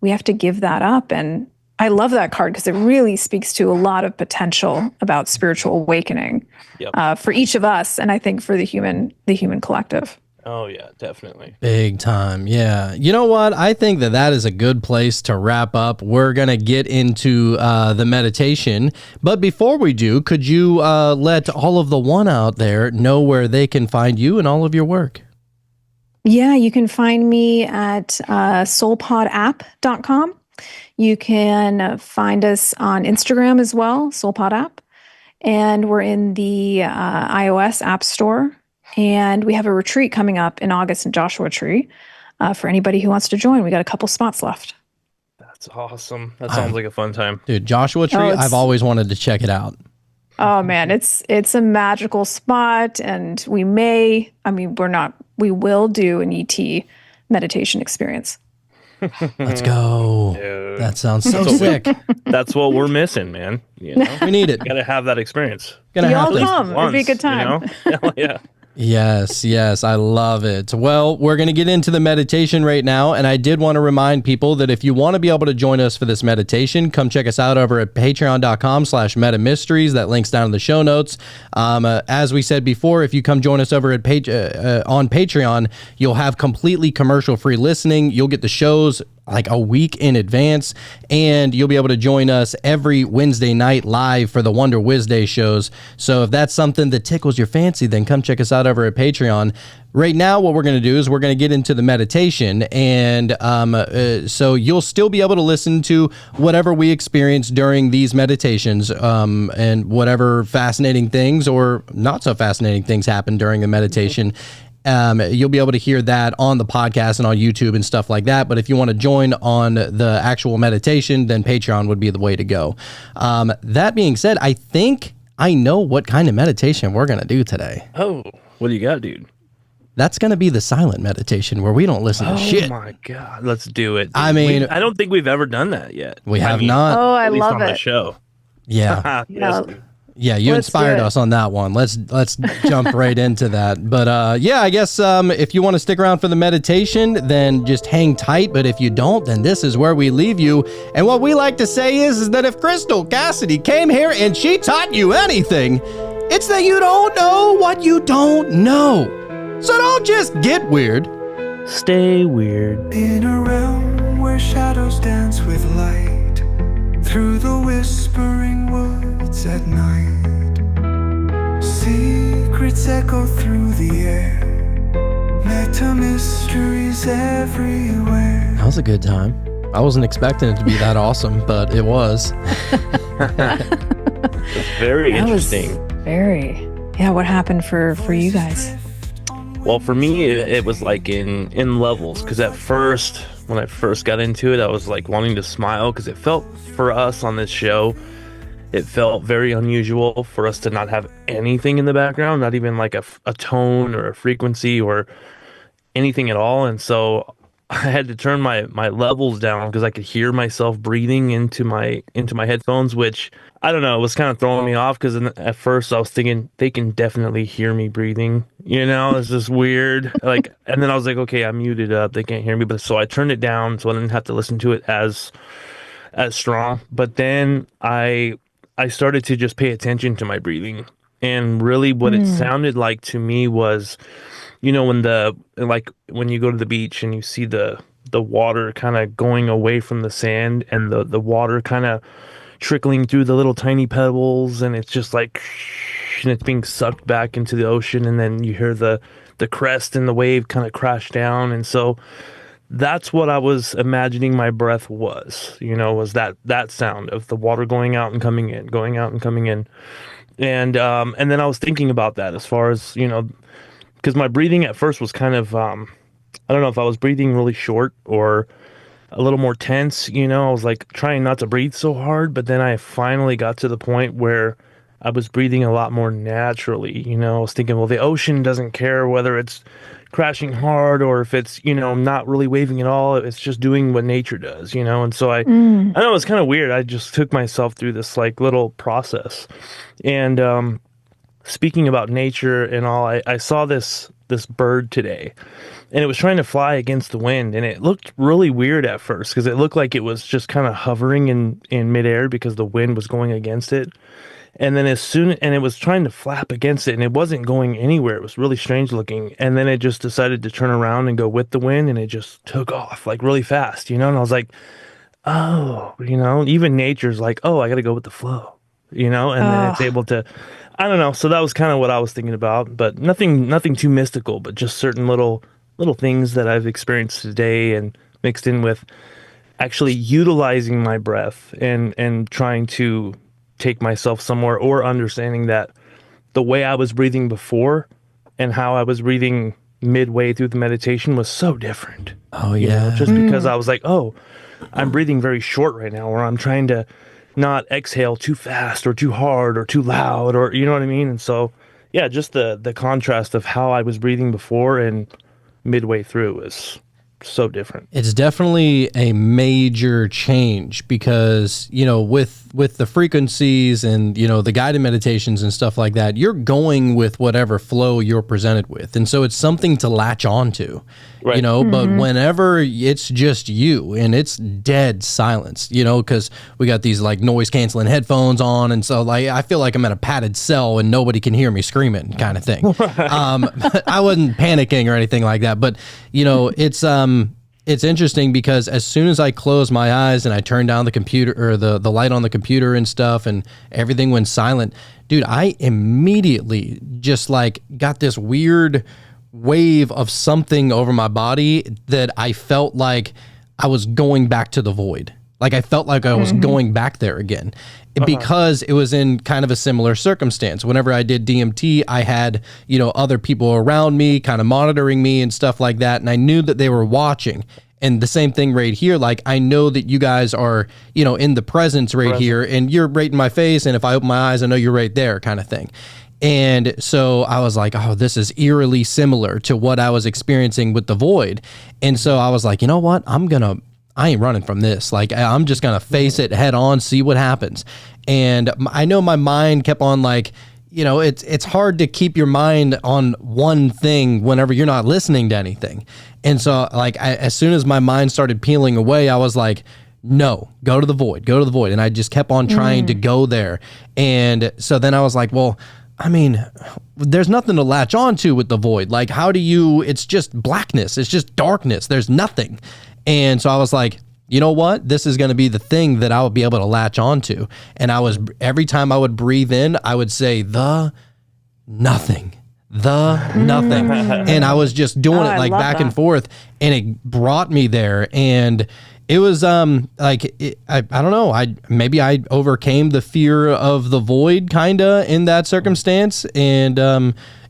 give that up. And I love that card because it really speaks to a lot of potential about spiritual awakening for each of us, and I think for the human collective. Oh yeah, definitely. Big time. Yeah. You know what? I think that is a good place to wrap up. We're going to get into the meditation. But before we do, could you let all of the one out there know where they can find you and all of your work? Yeah, you can find me at soulpodapp.com. You can find us on Instagram as well, SoulPod app. And we're in the iOS App Store. And we have a retreat coming up in August in Joshua Tree for anybody who wants to join. We got a couple spots left. That's awesome. That sounds like a fun time. Dude, Joshua Tree, I've always wanted to check it out. Oh, man, it's a magical spot. And we will do an ET meditation experience. Let's go. Dude. That sounds so sick. That's what we're missing, man. We need it. Got to have that experience. Y'all come. It'd be a good time. Hell yeah. Yes, I love it. Well, we're going to get into the meditation right now, and I did want to remind people that if you want to be able to join us for this meditation, come check us out over at patreon.com/metamysteries. That link's down in the show notes. As we said before, if you come join us over at on Patreon, you'll have completely commercial-free listening. You'll get the shows like a week in advance, and you'll be able to join us every Wednesday night live for the Wonder Wednesday shows. So if that's something that tickles your fancy, then come check us out over at Patreon. Right now, what we're going to do is we're going to get into the meditation, and so you'll still be able to listen to whatever we experience during these meditations, and whatever fascinating things or not so fascinating things happen during the meditation. You'll be able to hear that on the podcast and on YouTube and stuff like that. But if you want to join on the actual meditation, then Patreon would be the way to go. That being said, I think I know what kind of meditation we're going to do today. Oh, what do you got, dude? That's going to be the silent meditation where we don't listen to shit. Oh my God, let's do it. Dude. I mean, I don't think we've ever done that yet. We have not. Oh, I at least love on it. The show. Yeah. Yes. Yeah, you inspired us on that one. Let's jump right into that. But I guess if you want to stick around for the meditation, then just hang tight. But if you don't, then this is where we leave you. And what we like to say is that if Crystal Cassidy came here and she taught you anything, it's that you don't know what you don't know. So don't just get weird. Stay weird. In a realm where shadows dance with light, through the whispering woods at night, secrets echo through the air, meta mysteries everywhere. That was a good time. I wasn't expecting it to be that awesome, but it was. Very interesting. Very. Yeah, what happened for you guys? Well, for me, it was like in levels. Because at first, when I first got into it, I was like wanting to smile because it felt for us on this show, it felt very unusual for us to not have anything in the background, not even like a tone or a frequency or anything at all. And so I had to turn my levels down because I could hear myself breathing into my headphones, which I don't know, it was kind of throwing me off because at first I was thinking they can definitely hear me breathing. It's just weird. Like, and then I was like, okay, I muted up. They can't hear me, but so I turned it down so I didn't have to listen to it as strong. But then I started to just pay attention to my breathing, and really what it sounded like to me was when you go to the beach and you see the water kind of going away from the sand and the water kind of trickling through the little tiny pebbles, and it's just like and it's being sucked back into the ocean, and then you hear the crest and the wave kind of crash down. And so that's what I was imagining my breath was that sound of the water going out and coming in, going out and coming in. And then I was thinking about that as far as because my breathing at first was kind of I don't know if I was breathing really short or a little more tense. I was like trying not to breathe so hard, but then I finally got to the point where I was breathing a lot more naturally. I was thinking, well, the ocean doesn't care whether it's crashing hard or if it's not really waving at all. It's just doing what nature does. And so I know it's kind of weird. I just took myself through this like little process. And speaking about nature and all, I saw this bird today, and it was trying to fly against the wind, and it looked really weird at first because it looked like it was just kind of hovering in midair because the wind was going against it. And then and it was trying to flap against it, and it wasn't going anywhere. It was really strange looking. And then it just decided to turn around and go with the wind, and it just took off like really fast, and I was like, oh, even nature's like, oh, I got to go with the flow, and then it's able to, I don't know. So that was kind of what I was thinking about, but nothing too mystical, but just certain little things that I've experienced today, and mixed in with actually utilizing my breath and trying to take myself somewhere, or understanding that the way I was breathing before and how I was breathing midway through the meditation was so different. Oh yeah. Just because I was like, oh, I'm breathing very short right now, or I'm trying to not exhale too fast or too hard or too loud, or you know what I mean? And so, yeah, just the contrast of how I was breathing before and midway through is so different. It's definitely a major change because, with the frequencies and, the guided meditations and stuff like that, you're going with whatever flow you're presented with. And so it's something to latch onto, right. But whenever it's just you and it's dead silence, because we got these like noise canceling headphones on. And so like, I feel like I'm in a padded cell and nobody can hear me screaming kind of thing. I wasn't panicking or anything like that, but it's interesting because as soon as I closed my eyes and I turned down the computer or the light on the computer and stuff and everything went silent, dude, I immediately just like got this weird wave of something over my body that I felt like I was going back to the void. Like I felt like I was going back there again because it was in kind of a similar circumstance. Whenever I did DMT, I had, other people around me kind of monitoring me and stuff like that. And I knew that they were watching. And the same thing right here. Like, I know that you guys are, in the presence right here, and you're right in my face. And if I open my eyes, I know you're right there kind of thing. And so I was like, oh, this is eerily similar to what I was experiencing with the void. And so I was like, you know what? I ain't running from this. Like, I'm just going to face it head on, see what happens. And I know my mind kept on like, it's hard to keep your mind on one thing whenever you're not listening to anything. And so like, as soon as my mind started peeling away, I was like, no, go to the void. And I just kept on trying to go there. And so then I was like, well, I mean, there's nothing to latch onto with the void. Like, it's just blackness. It's just darkness. There's nothing. And so I was like, you know what? This is going to be the thing that I would be able to latch onto. And every time I would breathe in, I would say the nothing. And I was just doing it like back and forth, and it brought me there. And it was I don't know, maybe I overcame the fear of the void kinda in that circumstance, and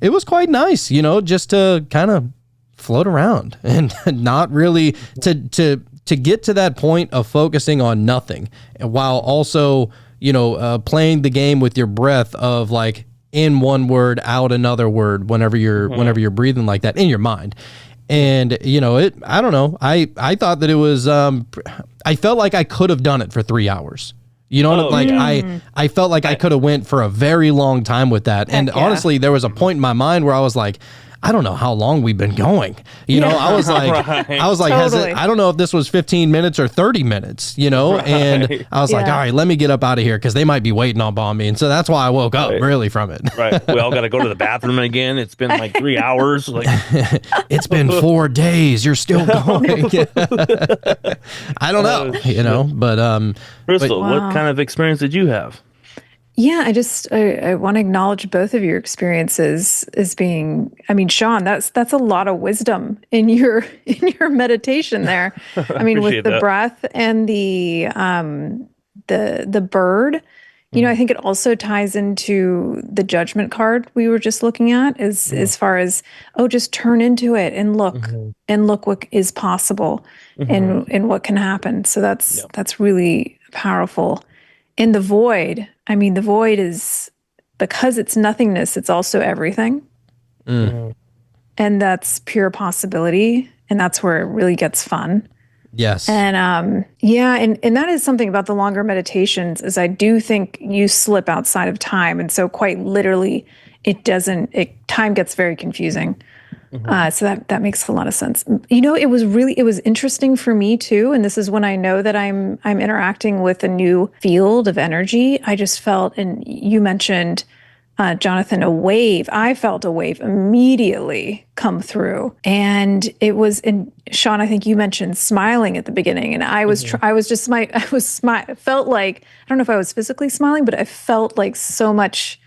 it was quite nice, just to kind of float around and not really to get to that point of focusing on nothing, while also playing the game with your breath of like in one word out another word whenever you're breathing like that in your mind. And I don't know, I thought that it was I felt like I could have done it for 3 hours. I felt like I could have went for a very long time with that. And honestly, there was a point in my mind where I was like, I don't know how long we've been going. I was like, Totally. I don't know if this was 15 minutes or 30 minutes, and I was like, all right, let me get up out of here because they might be waiting on me. And so that's why I woke up really from it. Right. We all got to go to the bathroom again. It's been like 3 hours. Like it's been 4 days. You're still going. I don't know, but Crystal, what kind of experience did you have? Yeah, I want to acknowledge both of your experiences as being, I mean, Sean, that's a lot of wisdom in your meditation there. I mean, with the breath and the bird, I think it also ties into the judgment card we were just looking at as far as, just turn into it and look what is possible and what can happen. So that's really powerful. In the void, I mean, the void is, because it's nothingness, it's also everything. And that's pure possibility. And that's where it really gets fun. Yes. And and that is something about the longer meditations, is I do think you slip outside of time. And so quite literally, time gets very confusing. So that makes a lot of sense. It was interesting for me too. And this is when I know that I'm interacting with a new field of energy. I just felt, and you mentioned, Jonathan, a wave. I felt a wave immediately come through, and it was. And Sean, I think you mentioned smiling at the beginning, and I was felt like, I don't know if I was physically smiling, but I felt like so much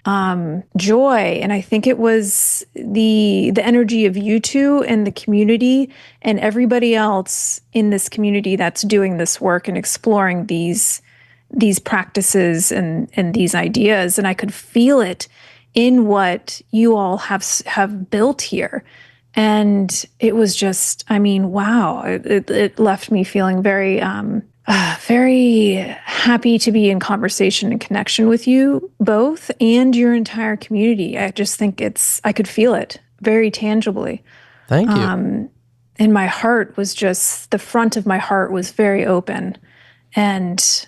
joy, and I think it was the energy of you two and the community and everybody else in this community that's doing this work and exploring these practices and these ideas. And I could feel it in what you all have built here. And it was just, I mean, wow, it left me feeling very, very happy to be in conversation and connection with you both and your entire community. I just think I could feel it very tangibly. Thank you. And my heart was just, the front of my heart was very open. And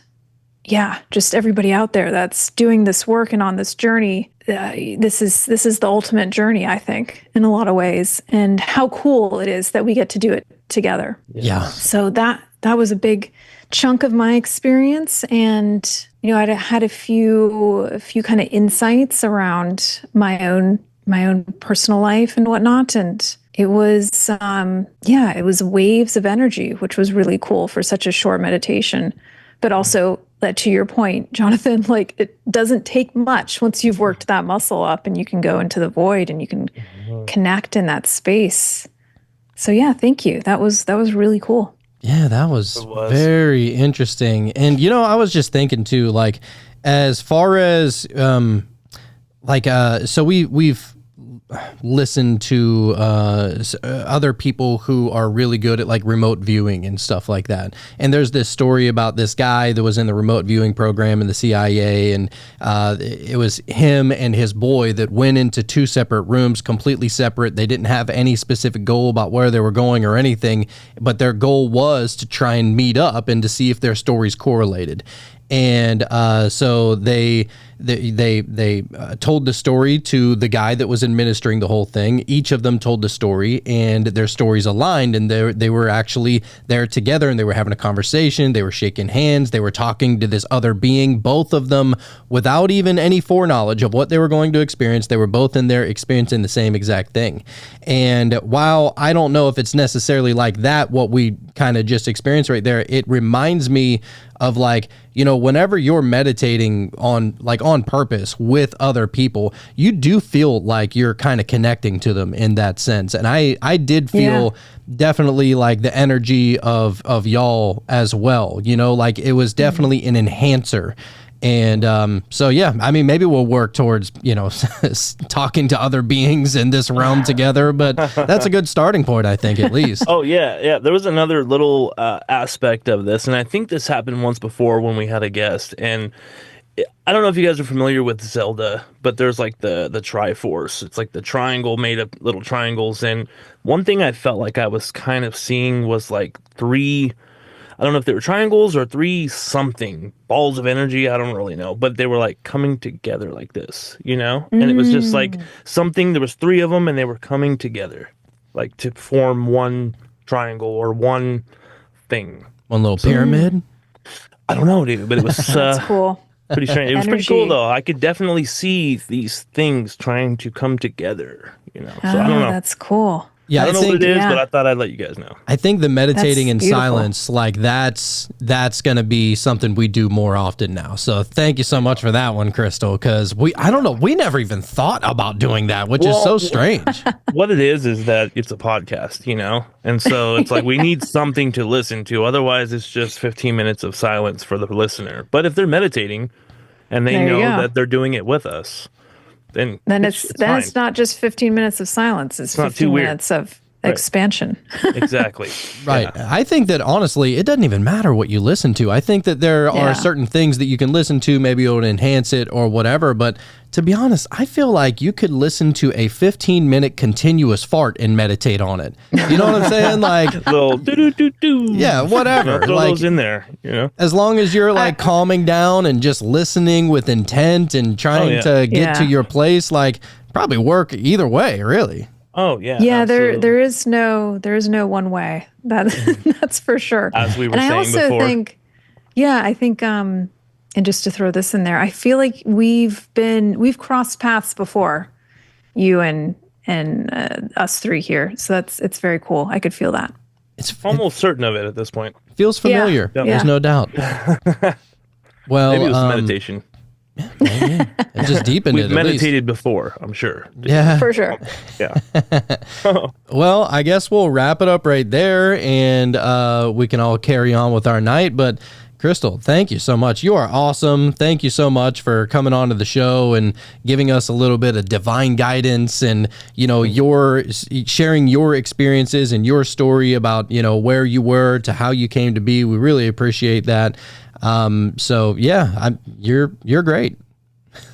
yeah, just everybody out there that's doing this work and on this journey, this is the ultimate journey, I think, in a lot of ways. And how cool it is that we get to do it together. Yeah. So that was a big chunk of my experience. And, I had a few kind of insights around my own personal life and whatnot. And it was, it was waves of energy, which was really cool for such a short meditation. But also, to your point, Jonathan, like, it doesn't take much once you've worked that muscle up and you can go into the void and you can connect in that space. So yeah, thank you. That was really cool. Yeah, that was very interesting. And, I was just thinking too, like, as far as, so we've listened to other people who are really good at like remote viewing and stuff like that. And there's this story about this guy that was in the remote viewing program in the CIA, and it was him and his boy that went into 2 separate rooms, completely separate. They didn't have any specific goal about where they were going or anything, but their goal was to try and meet up and to see if their stories correlated. And so they told the story to the guy that was administering the whole thing. Each of them told the story, and their stories aligned, and they were actually there together, and they were having a conversation. They were shaking hands. They were talking to this other being, both of them without even any foreknowledge of what they were going to experience. They were both in there experiencing the same exact thing. And while I don't know if it's necessarily like that, what we kind of just experienced right there, it reminds me of like, whenever you're meditating on purpose with other people, you do feel like you're kind of connecting to them in that sense. And I did feel definitely like the energy of y'all as well, like it was definitely an enhancer. And so, yeah, I mean, maybe we'll work towards, talking to other beings in this realm together, but that's a good starting point, I think, at least. Oh, yeah. There was another little aspect of this, and I think this happened once before when we had a guest. And I don't know if you guys are familiar with Zelda, but there's like the Triforce. It's like the triangle made of little triangles. And one thing I felt like I was kind of seeing was like three, I don't know if they were triangles or three something balls of energy. I don't really know, but they were like coming together like this, and it was just like something, there was three of them and they were coming together like to form one triangle or one thing. One little pyramid. I don't know, dude, but it was That's cool. pretty strange. It was pretty cool though. I could definitely see these things trying to come together, so I don't know. That's cool. Yeah, I don't know what it is, but I thought I'd let you guys know. I think the meditating in That's beautiful. silence, like that's going to be something we do more often now. So thank you so much for that one, Crystal, because I don't know, we never even thought about doing that, which is so strange. What it is that it's a podcast, and so it's like we need something to listen to. Otherwise, it's just 15 minutes of silence for the listener. But if they're meditating and they know that they're doing it with us, then it's not just 15 minutes of silence. It's not 15 minutes of expansion. Exactly. Right. Yeah. I think that honestly, it doesn't even matter what you listen to. I think that there are certain things that you can listen to, maybe it would enhance it or whatever. But to be honest, I feel like you could listen to a 15-minute continuous fart and meditate on it. You know what I'm saying? Like little do. Yeah, whatever. Throw like, those in there, As long as you're like calming down and just listening with intent and trying to get to your place, like probably work either way, really. Oh yeah. Yeah, absolutely. there is no one way. That's for sure. As we were and saying I also before. think and just to throw this in there, I feel like we've crossed paths before, you and us three here. So it's very cool. I could feel that. It's almost certain of it at this point. Feels familiar. Yeah. There's no doubt. Well, maybe it was meditation. It just deepened We've it. At least. meditated before, I'm sure. Yeah. For sure. Yeah. Well, I guess we'll wrap it up right there, and we can all carry on with our night. But Crystal, thank you so much. You are awesome. Thank you so much for coming on to the show and giving us a little bit of divine guidance and, your sharing your experiences and your story about, where you were to how you came to be. We really appreciate that. So yeah, you're great.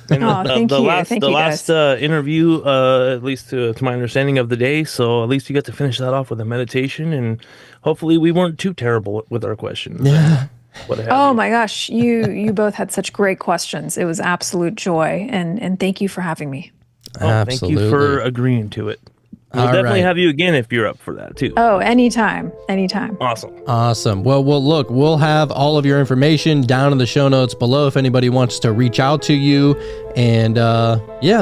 And thank you. The last interview, at least to my understanding of the day. So at least you got to finish that off with a meditation, and hopefully we weren't too terrible with our questions. Yeah. My gosh, you both had such great questions. It was absolute joy, and thank you for having me. Thank you for agreeing to it. We'll definitely have you again if you're up for that too. Oh, anytime. Awesome. Well, look, we'll have all of your information down in the show notes below if anybody wants to reach out to you. And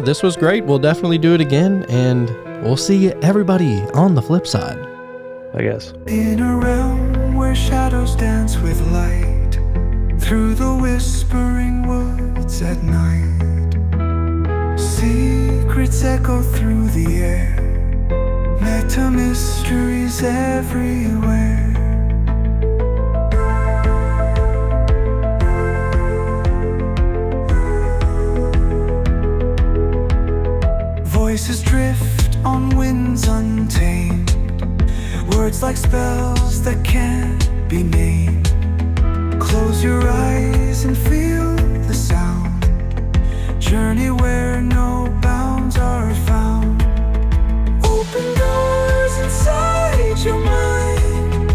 this was great. We'll definitely do it again, and we'll see everybody on the flip side, I guess. In a realm where shadows dance with light, through the whispering woods at night, secrets echo through the air, meta mysteries everywhere. Voices drift on winds untamed, words like spells that can't be named. Close your eyes and feel the sound, journey where no bounds are found. Open doors inside your mind,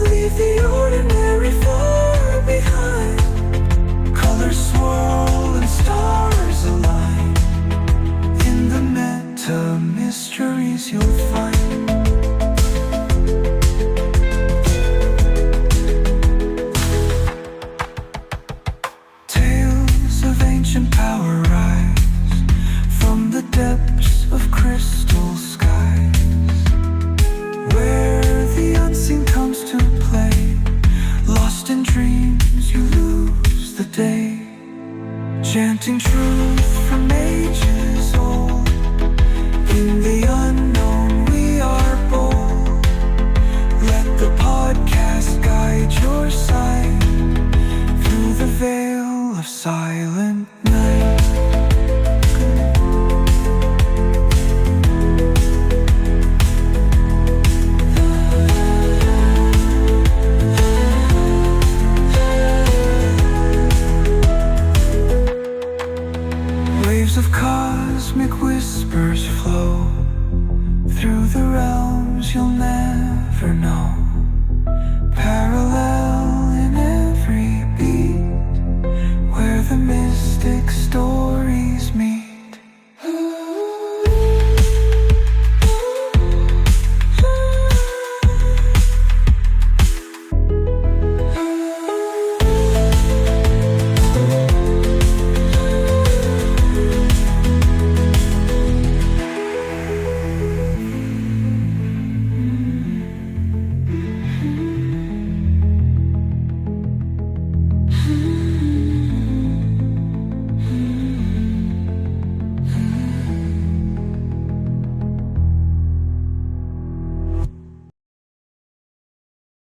leave the ordinary far behind. Colors swirl and stars align, in the meta mysteries you'll find. Tales of ancient power rise from the depths of crystal skies, where the day, chanting truth from ages old. In the unknown we are bold. Let the podcast guide your sight through the veil of silent night. Waves of cosmic whispers flow through the realms you'll never know.